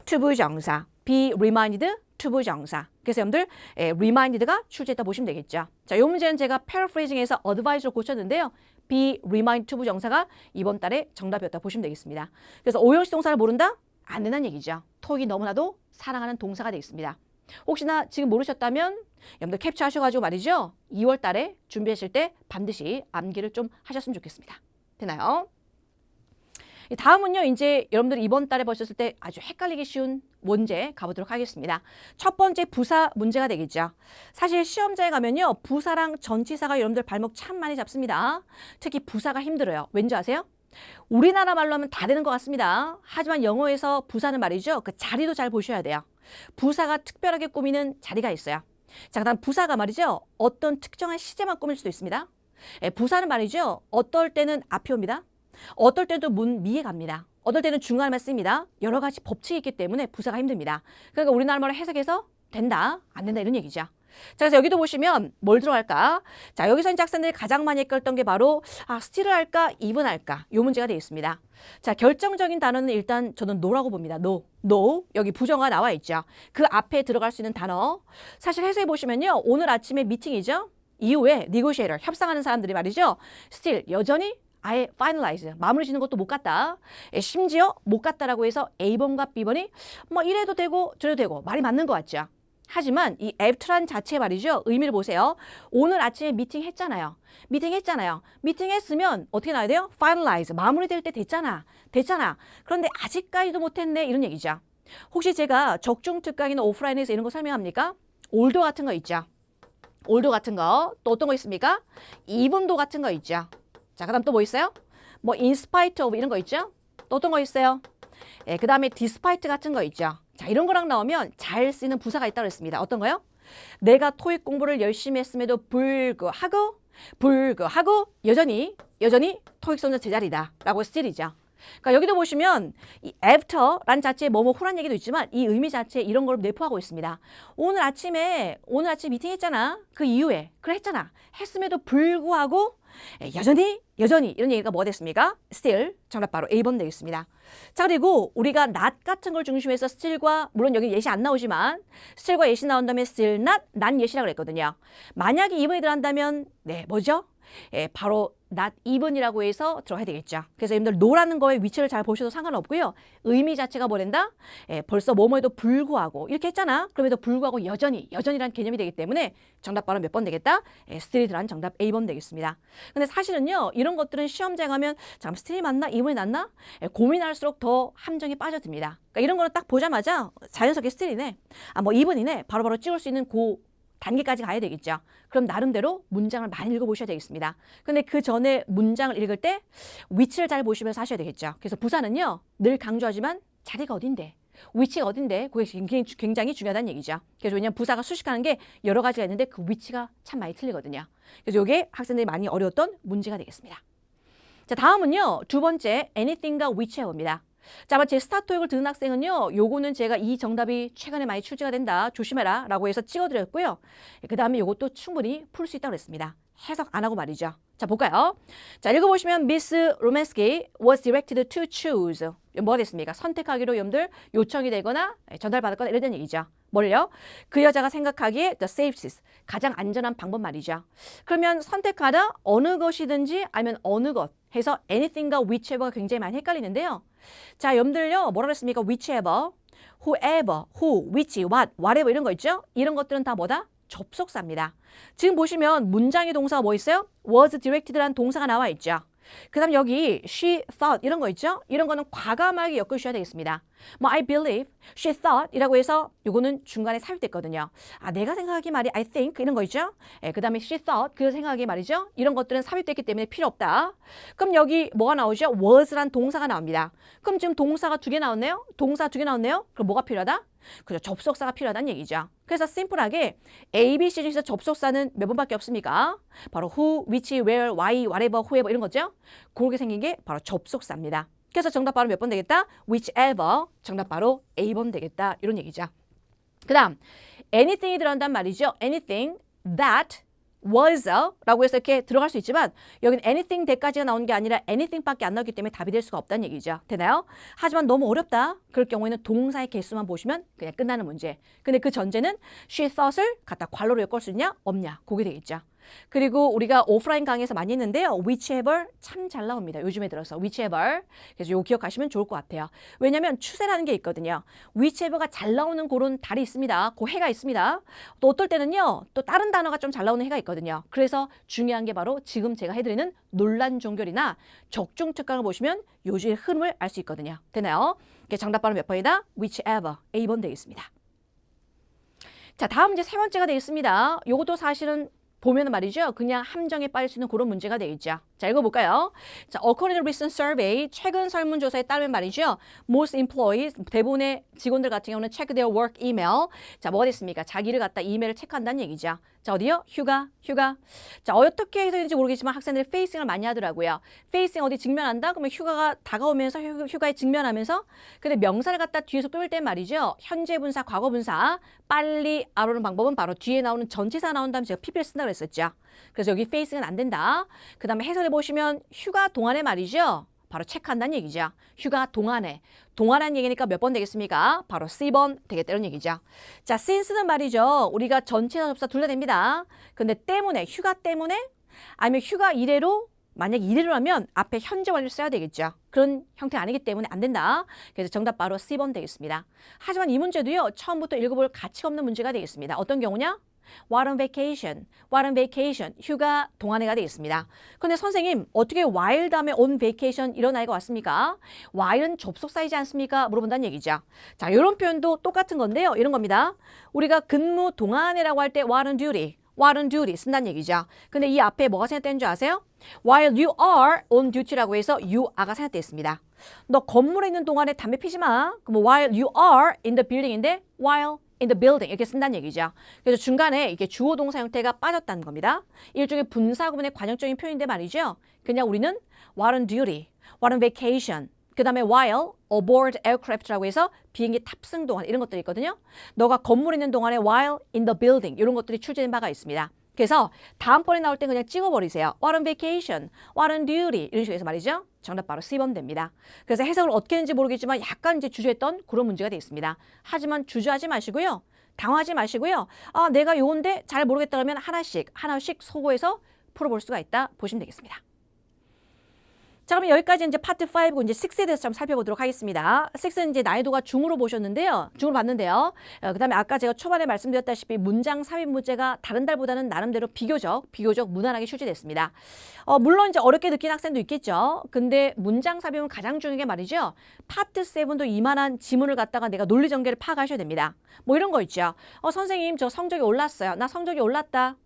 투부정사, be reminded, 투부정사. 그래서 여러분들 reminded가 출제했다 보시면 되겠죠. 자, 이 문제는 제가 paraphrasing해서 advise로 고쳤는데요. be reminded 투부정사가 이번 달에 정답이었다 보시면 되겠습니다. 그래서 5형식 동사를 모른다? 안 된다는 얘기죠. 토익이 너무나도 사랑하는 동사가 되겠습니다. 혹시나 지금 모르셨다면 여러분들 캡처하셔가지고 말이죠. 2월 달에 준비하실 때 반드시 암기를 좀 하셨으면 좋겠습니다. 되나요? 다음은요. 이제 여러분들이 이번 달에 보셨을 때 아주 헷갈리기 쉬운 문제 가보도록 하겠습니다. 첫 번째 부사 문제가 되겠죠. 사실 시험장에 가면요. 부사랑 전치사가 여러분들 발목 참 많이 잡습니다. 특히 부사가 힘들어요. 왠지 아세요? 우리나라 말로 하면 다 되는 것 같습니다. 하지만 영어에서 부사는 말이죠. 그 자리도 잘 보셔야 돼요. 부사가 특별하게 꾸미는 자리가 있어요. 자, 그다음 부사가 말이죠. 어떤 특정한 시제만 꾸밀 수도 있습니다. 부사는 말이죠. 어떨 때는 앞이 옵니다. 어떨 때도 문 미에 갑니다. 어떨 때는 중간에만 쓰입니다. 여러 가지 법칙이 있기 때문에 부사가 힘듭니다. 그러니까 우리나라 말로 해석해서 된다, 안 된다 이런 얘기죠. 자, 그래서 여기도 보시면 뭘 들어갈까? 자, 여기서 이제 학생들이 가장 많이 헷갈렸던 게 바로 스틸을 할까, even 할까? 요 문제가 되겠습니다. 자, 결정적인 단어는 일단 저는 no라고 봅니다. no. 여기 부정어가 나와 있죠. 그 앞에 들어갈 수 있는 단어. 사실 해석해 보시면요. 오늘 아침에 미팅이죠. 이후에 negotiator, 협상하는 사람들이 말이죠. still, 여전히 아예 finalize, 마무리 짓는 것도 못 갔다. 심지어 못 갔다라고 해서 A번과 B번이 뭐 이래도 되고 저래도 되고 말이 맞는 것 같죠. 하지만 이 after란 자체 말이죠. 의미를 보세요. 오늘 아침에 미팅 했잖아요. 미팅했으면 어떻게 나와야 돼요? finalize, 마무리될 때 됐잖아. 그런데 아직까지도 못했네 이런 얘기죠. 혹시 제가 적중특강이나 오프라인에서 이런 거 설명합니까? 올도 같은 거 있죠. 올도 같은 거. 또 어떤 거 있습니까? 이분도 같은 거 있죠. 자, 그 다음 또 뭐 있어요? 뭐 in spite of 이런 거 있죠? 또 어떤 거 있어요? 그 다음에 despite 같은 거 있죠? 자, 이런 거랑 나오면 잘 쓰이는 부사가 있다고 했습니다. 어떤 거요? 내가 토익 공부를 열심히 했음에도 불구하고 여전히 토익 성적 제자리다 라고 스틸이죠. 그러니까 여기도 보시면 이 after란 자체에 뭐뭐 후란 얘기도 있지만 이 의미 자체에 이런 걸 내포하고 있습니다. 오늘 아침에 미팅 했잖아. 그 이후에 그래 했잖아. 했음에도 불구하고 여전히 이런 얘기가 뭐가 됐습니까? still 정답 바로 A번 되겠습니다. 자, 그리고 우리가 not 같은 걸 중심해서 still과 물론 여기 예시 안 나오지만 still과 예시 나온 다음에 still not, 난 예시라고 그랬거든요. 만약에 2번이 들어간다면 뭐죠? 바로 not even이라고 해서 들어가야 되겠죠. 그래서 여러분들 no라는 거에 위치를 잘 보셔도 상관없고요. 의미 자체가 뭐 된다? 벌써 뭐뭐에도 불구하고 이렇게 했잖아. 그럼에도 불구하고 여전히라는 개념이 되기 때문에 정답 바로 몇 번 되겠다? still이 들어간 정답 A번 되겠습니다. 근데 사실은요. 이런 것들은 시험장에 가면 잠깐 still이 맞나? even이 낫나? 고민할수록 더 함정에 빠져듭니다. 그러니까 이런 거는 딱 보자마자 자연스럽게 still이네. 뭐 even이네. 바로바로 찍을 수 있는 단계까지 가야 되겠죠. 그럼 나름대로 문장을 많이 읽어보셔야 되겠습니다. 근데 그 전에 문장을 읽을 때 위치를 잘 보시면서 하셔야 되겠죠. 그래서 부사는요. 늘 강조하지만 자리가 어딘데? 위치가 어딘데? 그게 굉장히 중요하다는 얘기죠. 그래서 왜냐하면 부사가 수식하는 게 여러 가지가 있는데 그 위치가 참 많이 틀리거든요. 그래서 이게 학생들이 많이 어려웠던 문제가 되겠습니다. 자, 다음은요. 두 번째, anything과 whichever입니다. 자, 아마 제 스타토익을 듣는 학생은요. 요거는 제가 이 정답이 최근에 많이 출제가 된다. 조심해라. 라고 해서 찍어드렸고요. 그 다음에 요것도 충분히 풀 수 있다고 그랬습니다. 해석 안 하고 말이죠. 자, 볼까요? 자, 읽어보시면 Miss Romansky was directed to choose. 뭐가 됐습니까? 선택하기로 여러분들 요청이 되거나 전달받았거나 이런 얘기죠. 뭘요? 그 여자가 생각하기에 the safest, 가장 안전한 방법 말이죠. 그러면 선택하다 어느 것이든지 아니면 어느 것 해서 anything과 whichever가 굉장히 많이 헷갈리는데요. 자, 여러분들요. 뭐라 그랬습니까? whichever, whoever, who, which, what, whatever 이런 거 있죠? 이런 것들은 다 뭐다? 접속사입니다. 지금 보시면 문장의 동사가 뭐 있어요? was directed라는 동사가 나와 있죠. 그 다음 여기 she thought 이런 거 있죠? 이런 거는 과감하게 엮으셔야 되겠습니다. 뭐 I believe, she thought 이라고 해서 요거는 중간에 삽입됐거든요. 아, 내가 생각하기 말이 I think 이런 거 있죠? 그 다음에 she thought 그 생각이 말이죠? 이런 것들은 삽입됐기 때문에 필요 없다. 그럼 여기 뭐가 나오죠? was란 동사가 나옵니다. 그럼 지금 동사가 두 개 나왔네요? 동사 두 개 나왔네요? 그럼 뭐가 필요하다? 그죠? 접속사가 필요하다는 얘기죠. 그래서 심플하게 A, B, C 중에서 접속사는 몇 번밖에 없습니까? 바로 who, which, where, why, whatever, whoever 이런 거죠. 그렇게 생긴 게 바로 접속사입니다. 그래서 정답 바로 몇 번 되겠다? whichever. 정답 바로 A번 되겠다. 이런 얘기죠. 그 다음 anything이 들어간단 말이죠. anything that was 라고 해서 이렇게 들어갈 수 있지만 여기는 anything that까지가 나오는 게 아니라 anything밖에 안 나오기 때문에 답이 될 수가 없다는 얘기죠. 되나요? 하지만 너무 어렵다. 그럴 경우에는 동사의 개수만 보시면 그냥 끝나는 문제. 근데 그 전제는 she thought을 갖다 괄호로 엮을 수 있냐? 없냐? 그게 되겠죠. 그리고 우리가 오프라인 강의에서 많이 했는데요. whichever 참 잘 나옵니다. 요즘에 들어서 whichever. 그래서 이거 기억하시면 좋을 것 같아요. 왜냐하면 추세라는 게 있거든요. whichever가 잘 나오는 그런 달이 있습니다. 그 해가 있습니다. 또 어떨 때는요. 또 다른 단어가 좀 잘 나오는 해가 있거든요. 그래서 중요한 게 바로 지금 제가 해드리는 논란 종결이나 적중 특강을 보시면 요즘의 흐름을 알 수 있거든요. 되나요? 정답 바로 몇 번이다? whichever. A번 되겠습니다. 자, 다음 이제 세 번째가 되겠습니다. 요것도 사실은 보면 말이죠. 그냥 함정에 빠질 수 있는 그런 문제가 되겠죠. 자, 읽어볼까요? 자, according to recent survey, 최근 설문조사에 따르면 말이죠. Most employees, 대부분의 직원들 같은 경우는 check their work email. 자, 뭐가 됐습니까? 자기를 갖다 이메일을 체크한다는 얘기죠. 자, 어디요? 휴가. 자, 어떻게 해서 되는지 모르겠지만 학생들이 페이싱을 많이 하더라고요. 페이싱 어디 직면한다? 그러면 휴가가 다가오면서 휴가에 직면하면서 근데 명사를 갖다 뒤에서 또 일 때 말이죠. 현재 분사, 과거 분사 빨리 알아오는 방법은 바로 뒤에 나오는 전치사 나온 다음에 제가 PP를 쓴다고 했었죠. 그래서 여기 페이싱은 안 된다. 그 다음에 해설해 보시면 휴가 동안에 말이죠. 바로 체크한다는 얘기죠. 휴가 동안에. 동안한 얘기니까 몇 번 되겠습니까? 바로 C번 되겠다는 얘기죠. 자, since는 말이죠. 우리가 전치사 접사 둘 다 됩니다. 근데 때문에, 휴가 때문에 아니면 휴가 이래로 만약 이래로라면 앞에 현재 완료를 써야 되겠죠. 그런 형태 아니기 때문에 안 된다. 그래서 정답 바로 C번 되겠습니다. 하지만 이 문제도요. 처음부터 읽어볼 가치가 없는 문제가 되겠습니다. 어떤 경우냐? While on vacation, 휴가 동안에가 되겠습니다. 근데 선생님, 어떻게 while 다음에 on vacation 이런 아이가 왔습니까? while은 접속사이지 않습니까? 물어본다는 얘기죠. 자, 이런 표현도 똑같은 건데요. 이런 겁니다. 우리가 근무 동안에라고 할 때 while on duty 쓴다는 얘기죠. 근데 이 앞에 뭐가 생략되는 줄 아세요? While you are on duty라고 해서 you are가 생략되어 있습니다. 너 건물에 있는 동안에 담배 피지 마. 그럼 while you are in the building인데 while in the building 이렇게 쓴다는 얘기죠. 그래서 중간에 이게 주어 동사 형태가 빠졌다는 겁니다. 일종의 분사 구문의 관용적인 표현인데 말이죠. 그냥 우리는 while on duty, while on vacation, 그 다음에 while aboard aircraft라고 해서 비행기 탑승 동안 이런 것들이 있거든요. 너가 건물에 있는 동안에 while in the building 이런 것들이 출제된 바가 있습니다. 그래서 다음번에 나올 때 그냥 찍어버리세요. While on vacation, while on duty 이런 식으로 해서 말이죠. 정답 바로 C번 됩니다. 그래서 해석을 어떻게 했는지 모르겠지만 약간 이제 주저했던 그런 문제가 되어 있습니다. 하지만 주저하지 마시고요. 당황하지 마시고요. 아, 내가 요건데 잘 모르겠다 그러면 하나씩 소거해서 풀어볼 수가 있다 보시면 되겠습니다. 자, 그럼 여기까지 이제 파트 5고 이제 6에 대해서 좀 살펴보도록 하겠습니다. 6는 이제 난이도가 중으로 보셨는데요. 중으로 봤는데요. 그다음에 아까 제가 초반에 말씀드렸다시피 문장 삽입 문제가 다른 달보다는 나름대로 비교적 무난하게 출제됐습니다. 물론 이제 어렵게 느낀 학생도 있겠죠. 근데 문장 삽입은 가장 중요한 게 말이죠. 파트 7도 이만한 지문을 갖다가 내가 논리 전개를 파악하셔야 됩니다. 뭐 이런 거 있죠. 선생님 저 성적이 올랐어요. 나 성적이 올랐다.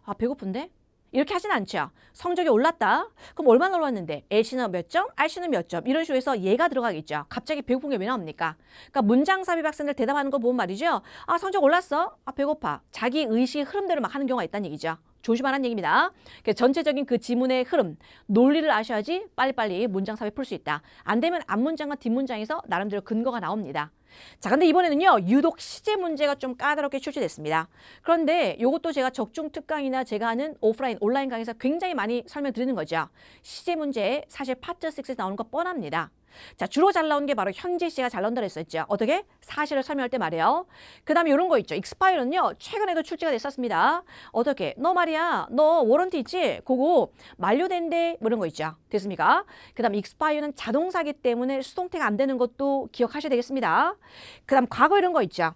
아, 배고픈데? 이렇게 하진 않죠. 성적이 올랐다. 그럼 얼마나 올랐는데? L씨는 몇 점? R씨는 몇 점? 이런 식으로 해서 얘가 들어가겠죠. 갑자기 배고픈 게 왜 나옵니까? 그러니까 문장 삽입 학생들 대답하는 거 보면 말이죠. 아, 성적 올랐어? 아, 배고파. 자기 의식 흐름대로 막 하는 경우가 있다는 얘기죠. 조심하라는 얘기입니다. 전체적인 그 지문의 흐름, 논리를 아셔야지 빨리빨리 문장 삽입 풀 수 있다. 안 되면 앞문장과 뒷문장에서 나름대로 근거가 나옵니다. 자, 근데 이번에는요, 유독 시제 문제가 좀 까다롭게 출제됐습니다. 그런데 이것도 제가 적중 특강이나 제가 하는 오프라인, 온라인 강의에서 굉장히 많이 설명드리는 거죠. 시제 문제, 사실 파트 6에서 나오는 거 뻔합니다. 자, 주로 잘 나오는 게 바로 현재 시제가 잘 나온다고 했었죠. 어떻게? 사실을 설명할 때 말이에요. 그 다음에 이런 거 있죠. expire는요, 최근에도 출제가 됐었습니다. 어떻게? 너 말이야, 너 워런티 있지? 그거 만료된대, 뭐 이런 거 있죠. 됐습니까? 그 다음 expire는 자동사기 때문에 수동태가 안 되는 것도 기억하셔야 되겠습니다. 그 다음 과거 이런 거 있죠.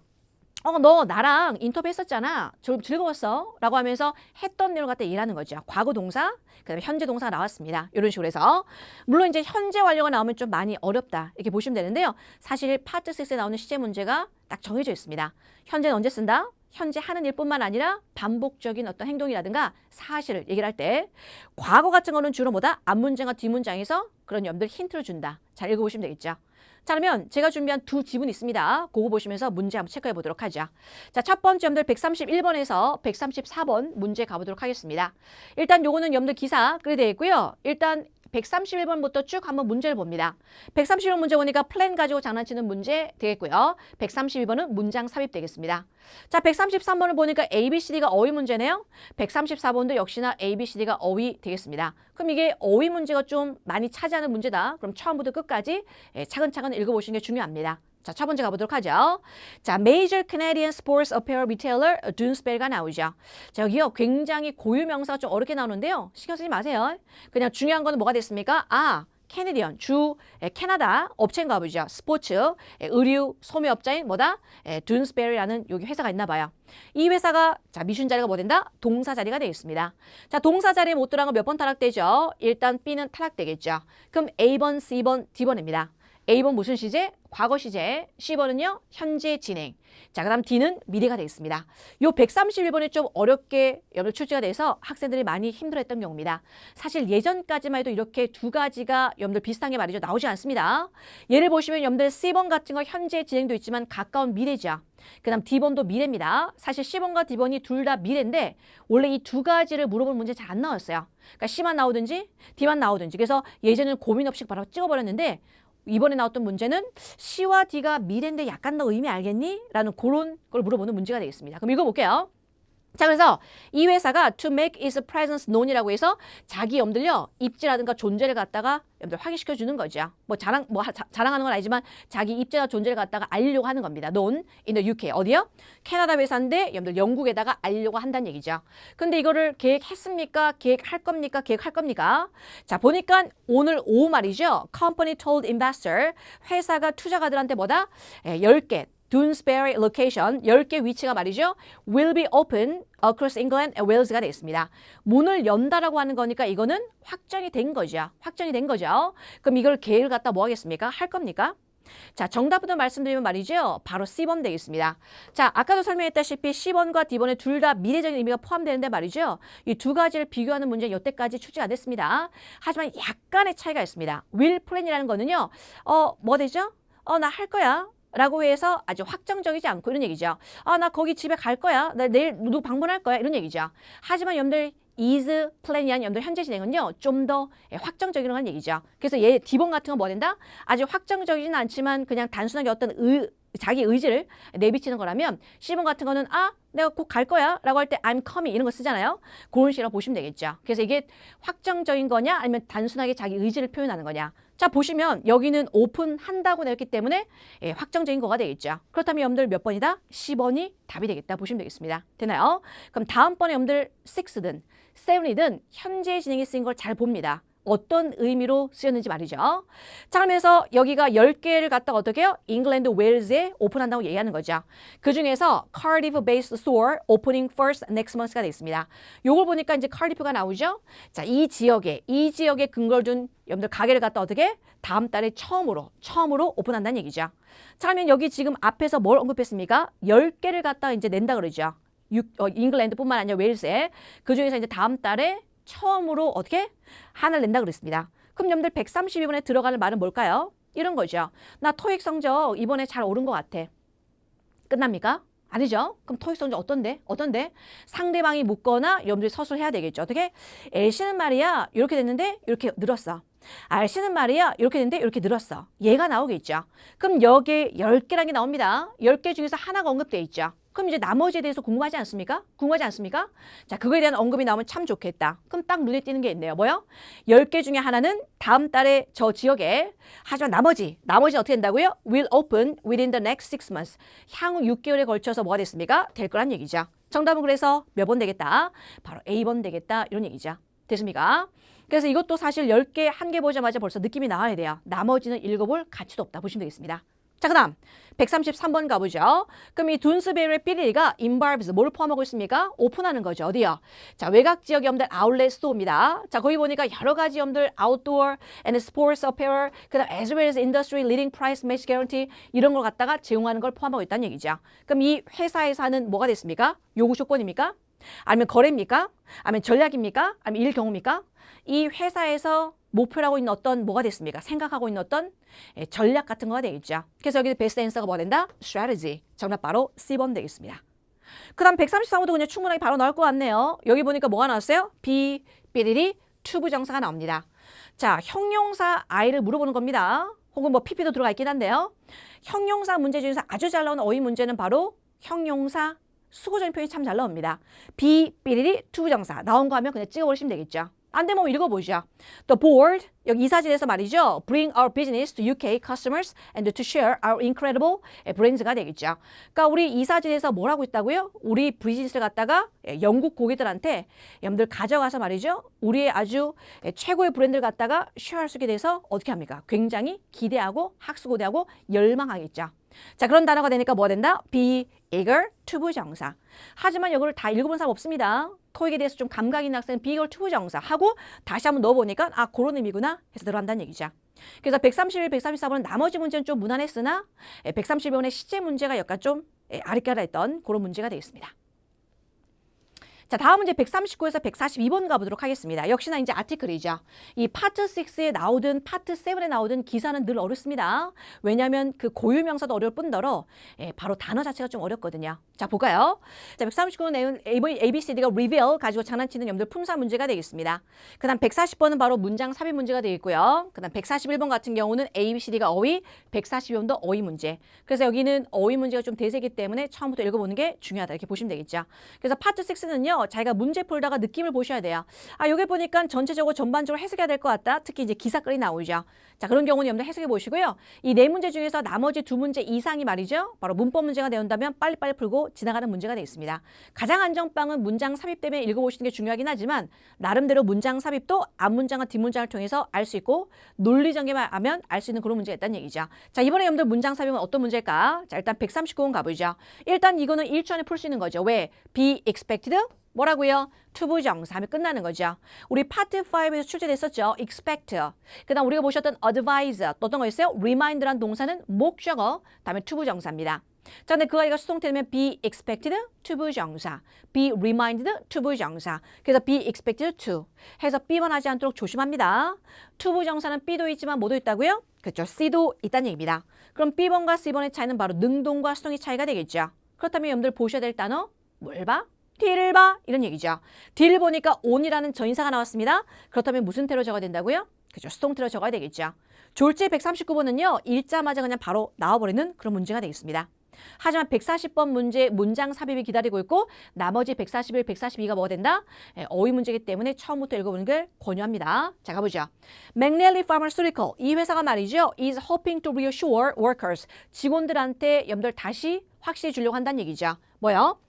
너 나랑 인터뷰 했었잖아. 즐거웠어. 라고 하면서 했던 내용 갖다 일하는 거죠. 과거 동사, 그다음에 현재 동사가 나왔습니다. 이런 식으로 해서. 물론 이제 현재 완료가 나오면 좀 많이 어렵다. 이렇게 보시면 되는데요. 사실 파트 6에 나오는 시제 문제가 딱 정해져 있습니다. 현재는 언제 쓴다? 현재 하는 일뿐만 아니라 반복적인 어떤 행동이라든가 사실을 얘기를 할 때 과거 같은 거는 주로 뭐다? 앞문장과 뒷문장에서 그런 점들 힌트를 준다. 잘 읽어보시면 되겠죠. 자, 그러면 제가 준비한 두 지문이 있습니다. 그거 보시면서 문제 한번 체크해 보도록 하죠. 자, 첫 번째 여러분들 131번에서 134번 문제 가보도록 하겠습니다. 일단 요거는 여러분들 기사 그래 되어 있고요. 일단 131번부터 쭉 한번 문제를 봅니다. 131번 문제 보니까 플랜 가지고 장난치는 문제 되겠고요. 132번은 문장 삽입 되겠습니다. 자, 133번을 보니까 ABCD가 어휘 문제네요. 134번도 역시나 ABCD가 어휘 되겠습니다. 그럼 이게 어휘 문제가 좀 많이 차지하는 문제다. 그럼 처음부터 끝까지 차근차근 읽어보시는 게 중요합니다. 자, 첫 번째 가보도록 하죠. 자, Major Canadian Sports Apparel Retailer Doonesbury가 나오죠. 자, 여기요 굉장히 고유 명사가 좀 어렵게 나오는데요. 신경 쓰지 마세요. 그냥 중요한 거는 뭐가 됐습니까? 캐네디언, 캐나다 업체인가 보죠. 스포츠, 의류, 소매업자인 뭐다? 둔스베리라는 여기 회사가 있나 봐요. 이 회사가 자 미션 자리가 뭐 된다? 동사 자리가 되겠습니다. 자, 동사 자리에 못 들어간 거 몇 번 탈락되죠? 일단 B는 탈락되겠죠. 그럼 A번, C번, D번입니다. A번 무슨 시제? 과거 시제. C번은요? 현재 진행. 자, 그 다음 D는 미래가 되겠습니다. 요 131번이 좀 어렵게 여러분 출제가 돼서 학생들이 많이 힘들어했던 경우입니다. 사실 예전까지만 해도 이렇게 두 가지가 여러분들 비슷한 게 말이죠. 나오지 않습니다. 예를 보시면 여러분들 C번 같은 거 현재 진행도 있지만 가까운 미래죠. 그 다음 D번도 미래입니다. 사실 C번과 D번이 둘 다 미래인데 원래 이 두 가지를 물어볼 문제 잘 안 나왔어요. 그러니까 C만 나오든지 D만 나오든지. 그래서 예전에는 고민 없이 바로 찍어버렸는데 이번에 나왔던 문제는 C와 D가 미래인데 약간 더 의미 알겠니? 라는 그런 걸 물어보는 문제가 되겠습니다. 그럼 읽어볼게요. 자, 그래서 이 회사가 to make its presence known이라고 해서 자기 여러분들요 입지라든가 존재를 갖다가 여러분들 확인시켜 주는 거죠. 자랑하는 건 아니지만 자기 입지나 존재를 갖다가 알리려고 하는 겁니다. known in the UK 어디요? 캐나다 회사인데 여러분들 영국에다가 알리려고 한다는 얘기죠. 근데 이거를 계획했습니까? 계획할 겁니까? 계획할 겁니까? 자, 보니까 오늘 오후 말이죠. Company told investor 회사가 투자가들한테 뭐다? 10개 Doonesbury location 10개 위치가 말이죠. will be open across England and Wales가 되겠습니다. 문을 연다라고 하는 거니까 이거는 확정이 된 거죠. 확정이 된 거죠. 그럼 이걸 계획을 갖다 뭐 하겠습니까? 할 겁니까? 자, 정답부터 말씀드리면 말이죠. 바로 C번 되겠습니다. 자, 아까도 설명했다시피 C번과 D번에 둘 다 미래적인 의미가 포함되는데 말이죠. 이 두 가지를 비교하는 문제는 여태까지 출제가 안 됐습니다. 하지만 약간의 차이가 있습니다. will plan이라는 거는요. 뭐 되죠? 나 할 거야. 라고 해서 아주 확정적이지 않고 이런 얘기죠. 나 거기 집에 갈 거야. 나 내일 누구 방문할 거야. 이런 얘기죠. 하지만 여러분들 is plan이 아닌 여러분들 현재 진행은요. 좀 더 확정적이라는 얘기죠. 그래서 얘 D번 같은 건 뭐 된다? 아주 확정적이진 않지만 그냥 단순하게 어떤 자기 의지를 내비치는 거라면 C번 같은 거는 내가 곧 갈 거야 라고 할 때 I'm coming 이런 거 쓰잖아요. 그런 식으로 보시면 되겠죠. 그래서 이게 확정적인 거냐 아니면 단순하게 자기 의지를 표현하는 거냐. 자, 보시면 여기는 오픈한다고 되었기 때문에 확정적인 거가 되겠죠. 그렇다면 여러분들 몇 번이다? 10번이 답이 되겠다 보시면 되겠습니다. 되나요? 그럼 다음번에 여러분들 6든 7이든 현재 진행이 쓰인 걸 잘 봅니다. 어떤 의미로 쓰였는지 말이죠. 자, 그러면서 여기가 10개를 갖다가 어떻게 해요? 잉글랜드 웨일즈에 오픈한다고 얘기하는 거죠. 그 중에서 Cardiff based store opening first next month가 되겠습니다. 요걸 보니까 이제 Cardiff가 나오죠. 자, 이 지역에 근거를 둔 여러분들 가게를 갖다 어떻게 다음 달에 처음으로 오픈한다는 얘기죠. 자, 그러면 여기 지금 앞에서 뭘 언급했습니까? 10개를 갖다가 이제 낸다 그러죠. 잉글랜드뿐만 아니라 웨일스에 그 중에서 이제 다음 달에 처음으로 어떻게? 하나를 낸다 그랬습니다. 그럼 여러분들 132번에 들어가는 말은 뭘까요? 이런 거죠. 나 토익 성적 이번에 잘 오른 것 같아. 끝납니까? 아니죠. 그럼 토익 성적 어떤데? 어떤데? 상대방이 묻거나 여러분들이 서술을 해야 되겠죠. 어떻게? L씨는 말이야 이렇게 됐는데 이렇게 늘었어. R씨는 말이야 이렇게 됐는데 이렇게 늘었어. 얘가 나오겠죠. 그럼 여기에 10개라는 게 나옵니다. 10개 중에서 하나가 언급되어 있죠. 그럼 이제 나머지에 대해서 궁금하지 않습니까? 궁금하지 않습니까? 자, 그거에 대한 언급이 나오면 참 좋겠다. 그럼 딱 눈에 띄는 게 있네요. 뭐요? 10개 중에 하나는 다음 달에 저 지역에, 하지만 나머지 어떻게 된다고요? will open within the next 6 months. 향후 6개월에 걸쳐서 뭐가 됐습니까? 될 거란 얘기죠. 정답은 그래서 몇 번 되겠다? 바로 A번 되겠다. 이런 얘기죠. 됐습니까? 그래서 이것도 사실 10개, 한 개 보자마자 벌써 느낌이 나와야 돼요. 나머지는 읽어볼 가치도 없다 보시면 되겠습니다. 자, 그 다음 133번 가보죠. 그럼 이 둔스베리의 삐리가 involves 뭘 포함하고 있습니까? 오픈하는 거죠. 어디요? 자, 외곽 지역 염들 아울렛 스토어입니다. 자, 거기 보니까 여러 가지 염들 outdoor and sports apparel, 그 다음 as well as industry leading price match guarantee 이런 걸 갖다가 제공하는 걸 포함하고 있다는 얘기죠. 그럼 이 회사에서 하는 뭐가 됐습니까? 요구 조건입니까? 아니면 거래입니까? 아니면 전략입니까? 아니면 일 경우입니까? 이 회사에서 목표라고 있는 어떤 뭐가 됐습니까? 생각하고 있는 어떤 전략 같은 거가 되겠죠. 그래서 여기 베스트 앤서가 뭐가 된다? strategy. 정답 바로 C번 되겠습니다. 그 다음 133호도 그냥 충분하게 바로 나올 것 같네요. 여기 보니까 뭐가 나왔어요? be, 삐리리, to 부정사가 나옵니다. 자, 형용사 I를 물어보는 겁니다. 혹은 뭐 PP도 들어가 있긴 한데요. 형용사 문제 중에서 아주 잘 나오는 어휘 문제는 바로 형용사 수고적인 표현이 참 잘 나옵니다. be, 삐리리, to 부정사 나온 거 하면 그냥 찍어버리시면 되겠죠. 안 되면 읽어보죠. The board, 여기 이사진에서 말이죠. Bring our business to UK customers and to share our incredible brands가 되겠죠. 그러니까 우리 이사진에서 뭘 하고 있다고요? 우리 비즈니스를 갖다가 영국 고객들한테 여러분들 가져가서 말이죠. 우리의 아주 최고의 브랜드를 갖다가 쉐어할 수 있게 돼서 어떻게 합니까? 굉장히 기대하고 학수고대하고 열망하겠죠. 자, 그런 단어가 되니까 뭐가 된다? be eager to 부정사. 하지만 이걸 다 읽어본 사람 없습니다. 토익에 대해서 좀 감각 있는 학생은 be eager to 부정사 하고 다시 한번 넣어보니까 아, 그런 의미구나 해서 들어간다는 얘기죠. 그래서 131, 134번은 나머지 문제는 좀 무난했으나 131번의 시제 문제가 약간 좀 아리까리했던 그런 문제가 되겠습니다. 자, 다음 문제 139에서 142번 가보도록 하겠습니다. 역시나 이제 아티클이죠. 이 파트 6에 나오든 파트 7에 나오든 기사는 늘 어렵습니다. 왜냐하면 그 고유명사도 어려울 뿐더러 바로 단어 자체가 좀 어렵거든요. 자, 볼까요? 자, 139는 내용 ABCD가 reveal 가지고 장난치는 염들 품사 문제가 되겠습니다. 그 다음 140번은 바로 문장 삽입 문제가 되겠고요. 그 다음 141번 같은 경우는 ABCD가 어휘, 142번도 어휘 문제. 그래서 여기는 어휘 문제가 좀 대세이기 때문에 처음부터 읽어보는 게 중요하다 이렇게 보시면 되겠죠. 그래서 파트 6는요. 자기가 문제 풀다가 느낌을 보셔야 돼요. 아, 여기 보니까 전체적으로 전반적으로 해석해야 될 것 같다. 특히 이제 기사글이 나오죠. 자, 그런 경우는 여러분들 해석해 보시고요. 이 네 문제 중에서 나머지 두 문제 이상이 말이죠. 바로 문법 문제가 되온다면 빨리빨리 풀고 지나가는 문제가 되겠습니다. 가장 안전빵은 문장 삽입 때문에 읽어보시는 게 중요하긴 하지만 나름대로 문장 삽입도 앞문장과 뒷문장을 통해서 알 수 있고 논리적에만 하면 알 수 있는 그런 문제가 있다는 얘기죠. 자, 이번에 여러분들 문장 삽입은 어떤 문제일까? 자, 일단 139번 가보죠. 일단 이거는 1초 안에 풀 수 있는 거죠. 왜? be expected 뭐라고요? to 부정사 하면 끝나는 거죠. 우리 파트 5에서 출제됐었죠. expect. 그 다음 우리가 보셨던 advise. 또 어떤 거 있어요? remind란 동사는 목적어, 다음에 to 부정사입니다. 자, 근데 그 아이가 수동태면 be expected to 부정사, be reminded to 부정사. 그래서 be expected to 해서 B만 하지 않도록 조심합니다. to 부정사는 B도 있지만 뭐도 있다고요? 그렇죠. C도 있다는 얘기입니다. 그럼 B번과 C번의 차이는 바로 능동과 수동의 차이가 되겠죠. 그렇다면 여러분들 보셔야 될 단어 뭘 봐? 뒤를 봐 이런 얘기죠. 뒤를 보니까 on이라는 전인사가 나왔습니다. 그렇다면 무슨 태로 적어야 된다고요? 그죠. 수동태로 적어야 되겠죠. 졸지 139번은요. 읽자마자 그냥 바로 나와버리는 그런 문제가 되겠습니다. 하지만 140번 문제 문장 삽입이 기다리고 있고 나머지 141, 142가 뭐가 된다? 어휘 문제이기 때문에 처음부터 읽어보는 걸 권유합니다. 자, 가보죠. McNally Pharmaceutical 이 회사가 말이죠. is hoping to reassure workers 직원들한테 여러분들 다시 확실히 주려고 한다는 얘기죠. 뭐요?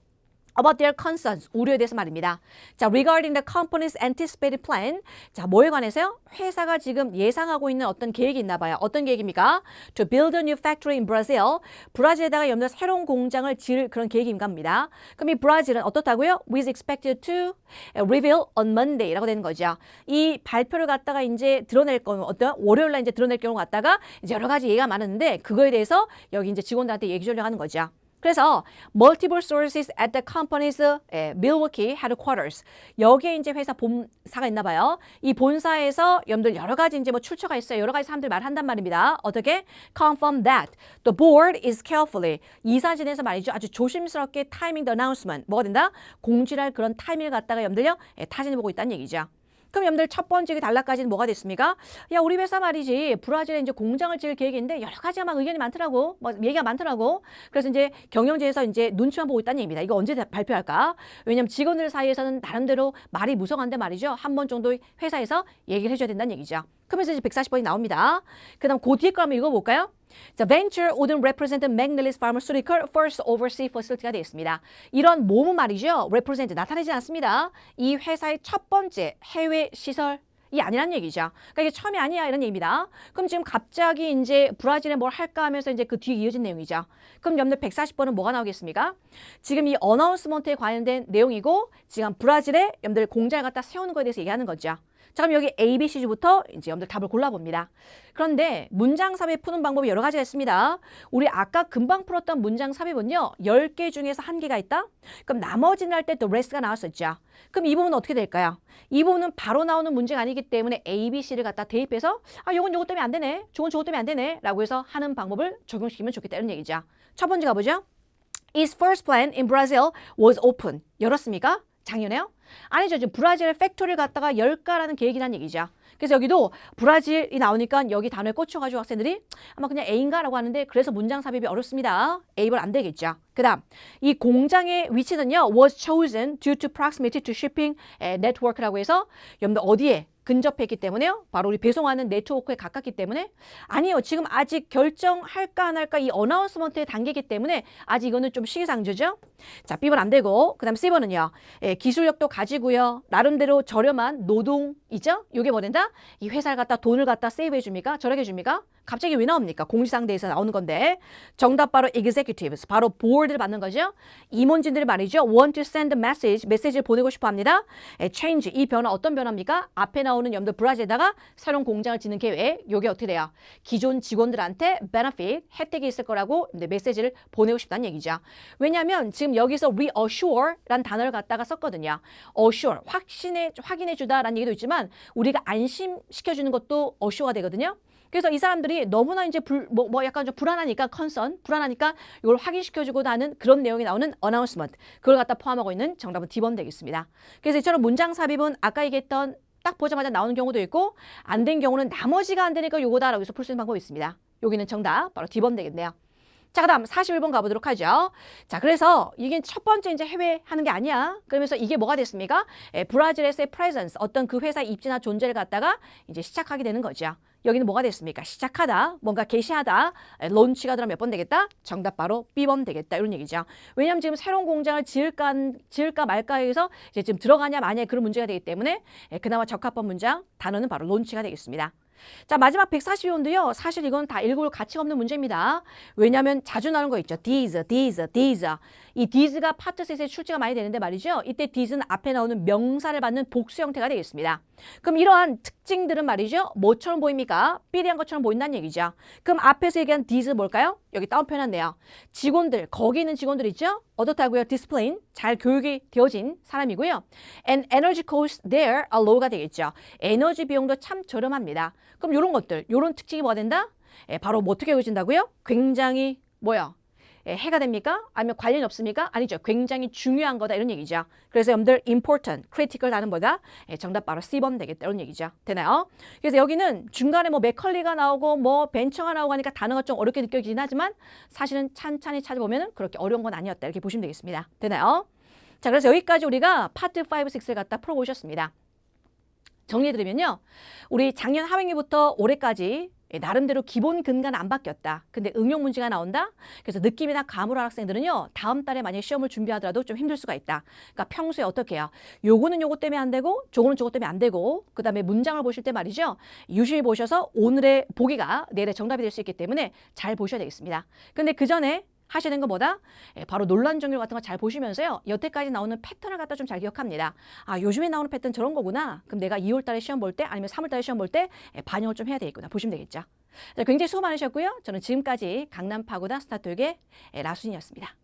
about their concerns, 우려에 대해서 말입니다. 자, regarding the company's anticipated plan. 자, 뭐에 관해서요? 회사가 지금 예상하고 있는 어떤 계획이 있나 봐요. 어떤 계획입니까? To build a new factory in Brazil. 브라질에다가 여러분들 새로운 공장을 지을 그런 계획인가 합니다. 그럼 이 브라질은 어떻다고요? is expected to reveal on Monday라고 되는 거죠. 이 발표를 갖다가 이제 드러낼 거 어떤 월요일 날 이제 드러낼 경우 갖다가 이제 여러 가지 얘기가 많은데 그거에 대해서 여기 이제 직원들한테 얘기 주려고 하는 거죠. 그래서 multiple sources at the company's Milwaukee headquarters. 여기에 이제 회사 본사가 있나 봐요. 이 본사에서 여러분들 여러 가지 이제 뭐 출처가 있어요. 여러 가지 사람들이 말한단 말입니다. 어떻게? Confirm that the board is carefully. 이사진에서 말이죠. 아주 조심스럽게 timing the announcement. 뭐가 된다? 공지할 그런 타이밍을 갖다가 여러분들요. 타진해 보고 있다는 얘기죠. 그럼 여러분들 첫 번째 단락까지는 뭐가 됐습니까? 야, 우리 회사 말이지 브라질에 이제 공장을 지을 계획인데 여러 가지가 막 의견이 많더라고. 뭐 얘기가 많더라고. 그래서 이제 경영진에서 이제 눈치만 보고 있다는 얘기입니다. 이거 언제 발표할까? 왜냐면 직원들 사이에서는 나름대로 말이 무성한데 말이죠. 한 번 정도 회사에서 얘기를 해줘야 된다는 얘기죠. 그러면서 이제 140번이 나옵니다. 그 다음 그 뒤에 거 한번 읽어볼까요? 자, venture wouldn't represent McNally's pharmaceutical first overseas facility가 되어 있습니다. 이런 몸은 말이죠. represent 나타내지 않습니다. 이 회사의 첫 번째 해외 시설이 아니란 얘기죠. 그러니까 이게 처음이 아니야 이런 얘기입니다. 그럼 지금 갑자기 이제 브라질에 뭘 할까 하면서 이제 그 뒤에 이어진 내용이죠. 그럼 여러분들 140번은 뭐가 나오겠습니까? 지금 이 어나운스먼트에 관련된 내용이고 지금 브라질에 여러분들 공장을 갖다 세우는 거에 대해서 얘기하는 거죠. 자, 그럼 여기 A, B, C부터 이제 여러분들 답을 골라봅니다. 그런데 문장 삽입 푸는 방법이 여러 가지가 있습니다. 우리 아까 금방 풀었던 문장 삽입은요. 10개 중에서 1개가 있다? 그럼 나머지는 할 때 또 rest가 나왔었죠. 그럼 이 부분은 어떻게 될까요? 이 부분은 바로 나오는 문제가 아니기 때문에 A, B, C를 갖다 대입해서 아, 요건 요것 때문에 안 되네. 저건 저것 때문에 안 되네. 라고 해서 하는 방법을 적용시키면 좋겠다 이런 얘기죠. 첫 번째 가보죠. Its first plant in Brazil was open. 열었습니까? 작년에요? 아니죠. 지금 브라질 팩토리를 갖다가 열까라는 계획이라는 얘기죠. 그래서 여기도 브라질이 나오니까 여기 단어에 꽂혀가지고 학생들이 아마 그냥 A인가라고 하는데 그래서 문장 삽입이 어렵습니다. A번 안 되겠죠. 그 다음 이 공장의 위치는요. was chosen due to proximity to shipping network라고 해서 여러분들 어디에 근접했기 때문에요. 바로 우리 배송하는 네트워크에 가깝기 때문에 아니요. 지금 아직 결정할까 안 할까 이 어나운스먼트의 단계이기 때문에 아직 이거는 좀 시기상조죠. 자, B번 안 되고 그 다음 C번은요. 기술력도 가지고요. 나름대로 저렴한 노동이죠. 이게 뭐 된다? 이 회사를 갖다 돈을 갖다 세이브해 줍니까? 절약해 줍니까? 갑자기 왜 나옵니까? 공시상대에서 나오는 건데 정답 바로 executives, 바로 보ard를 받는 거죠. 임원진들이 말이죠. want to send a message, 메시지를 보내고 싶어 합니다. change, 이 변화 어떤 변화입니까? 앞에 나오는 여러분들 브라질에다가 새로운 공장을 짓는 계획, 이게 어떻게 돼요? 기존 직원들한테 benefit, 혜택이 있을 거라고 메시지를 보내고 싶다는 얘기죠. 왜냐하면 지금 여기서 reassure라는 단어를 갖다가 썼거든요. assure, 확인해 주다라는 얘기도 있지만 우리가 안심시켜주는 것도 assure가 되거든요. 그래서 이 사람들이 너무나 이제 약간 좀 불안하니까 불안하니까 이걸 확인시켜주고 하는 그런 내용이 나오는 announcement. 그걸 갖다 포함하고 있는 정답은 D번 되겠습니다. 그래서 이처럼 문장 삽입은 아까 얘기했던 딱 보자마자 나오는 경우도 있고 안 된 경우는 나머지가 안 되니까 요거다라고 해서 풀 수 있는 방법이 있습니다. 여기는 정답 바로 D번 되겠네요. 자, 그다음 41번 가보도록 하죠. 자, 그래서 이게 첫 번째 이제 해외 하는 게 아니야. 그러면서 이게 뭐가 됐습니까? 브라질에서의 presence, 어떤 그 회사의 입지나 존재를 갖다가 이제 시작하게 되는 거죠. 여기는 뭐가 됐습니까? 시작하다, 뭔가 게시하다, 론치가 들어가면 몇 번 되겠다? 정답 바로 B번 되겠다. 이런 얘기죠. 왜냐하면 지금 새로운 공장을 지을까 말까에서 이제 지금 들어가냐 마냐 그런 문제가 되기 때문에 그나마 적합한 문장, 단어는 바로 론치가 되겠습니다. 자, 마지막 142번도요. 사실 이건 다 읽을 가치가 없는 문제입니다. 왜냐하면 자주 나오는 거 있죠. these. 이 these가 파트 셋에 출제가 많이 되는데 말이죠. 이때 these는 앞에 나오는 명사를 받는 복수 형태가 되겠습니다. 그럼 이러한 특징들은 말이죠. 뭐처럼 보입니까? 삐리한 것처럼 보인다는 얘기죠. 그럼 앞에서 얘기한 these 뭘까요? 여기 따옴표 해놨네요. 직원들, 거기 있는 직원들 있죠? 어떻다고요? discipline, 잘 교육이 되어진 사람이고요. And energy costs there are low가 되겠죠. 에너지 비용도 참 저렴합니다. 그럼 이런 것들, 이런 특징이 뭐가 된다? 바로 뭐 어떻게 여겨진다고요? 굉장히 뭐야? 해가 됩니까? 아니면 관련이 없습니까? 아니죠. 굉장히 중요한 거다 이런 얘기죠. 그래서 여러분들 important, critical 하는 거다. 정답 바로 C번 되겠다 이런 얘기죠. 되나요? 그래서 여기는 중간에 뭐 맥컬리가 나오고 뭐 벤처가 나오고 하니까 단어가 좀 어렵게 느껴지긴 하지만 사실은 찬찬히 찾아보면 그렇게 어려운 건 아니었다 이렇게 보시면 되겠습니다. 되나요? 자, 그래서 여기까지 우리가 파트 5, 6를 갖다 풀어보셨습니다. 정리해드리면요. 우리 작년 하반기부터 올해까지 나름대로 기본 근간은 안 바뀌었다. 근데 응용 문제가 나온다? 그래서 느낌이나 감으로 할 학생들은요. 다음 달에 만약에 시험을 준비하더라도 좀 힘들 수가 있다. 그러니까 평소에 어떻게 해요? 요거는 요거 때문에 안 되고 저거는 저거 때문에 안 되고 그 다음에 문장을 보실 때 말이죠. 유심히 보셔서 오늘의 보기가 내일의 정답이 될 수 있기 때문에 잘 보셔야 되겠습니다. 근데 그 전에 하셔야 되는 것보다 바로 논란 정렬 같은 거 잘 보시면서요. 여태까지 나오는 패턴을 갖다 좀 잘 기억합니다. 아, 요즘에 나오는 패턴 저런 거구나. 그럼 내가 2월 달에 시험 볼 때 아니면 3월 달에 시험 볼 때 반영을 좀 해야 되겠구나. 보시면 되겠죠. 자, 굉장히 수고 많으셨고요. 저는 지금까지 강남 파고다 스타트교육의 라순이었습니다.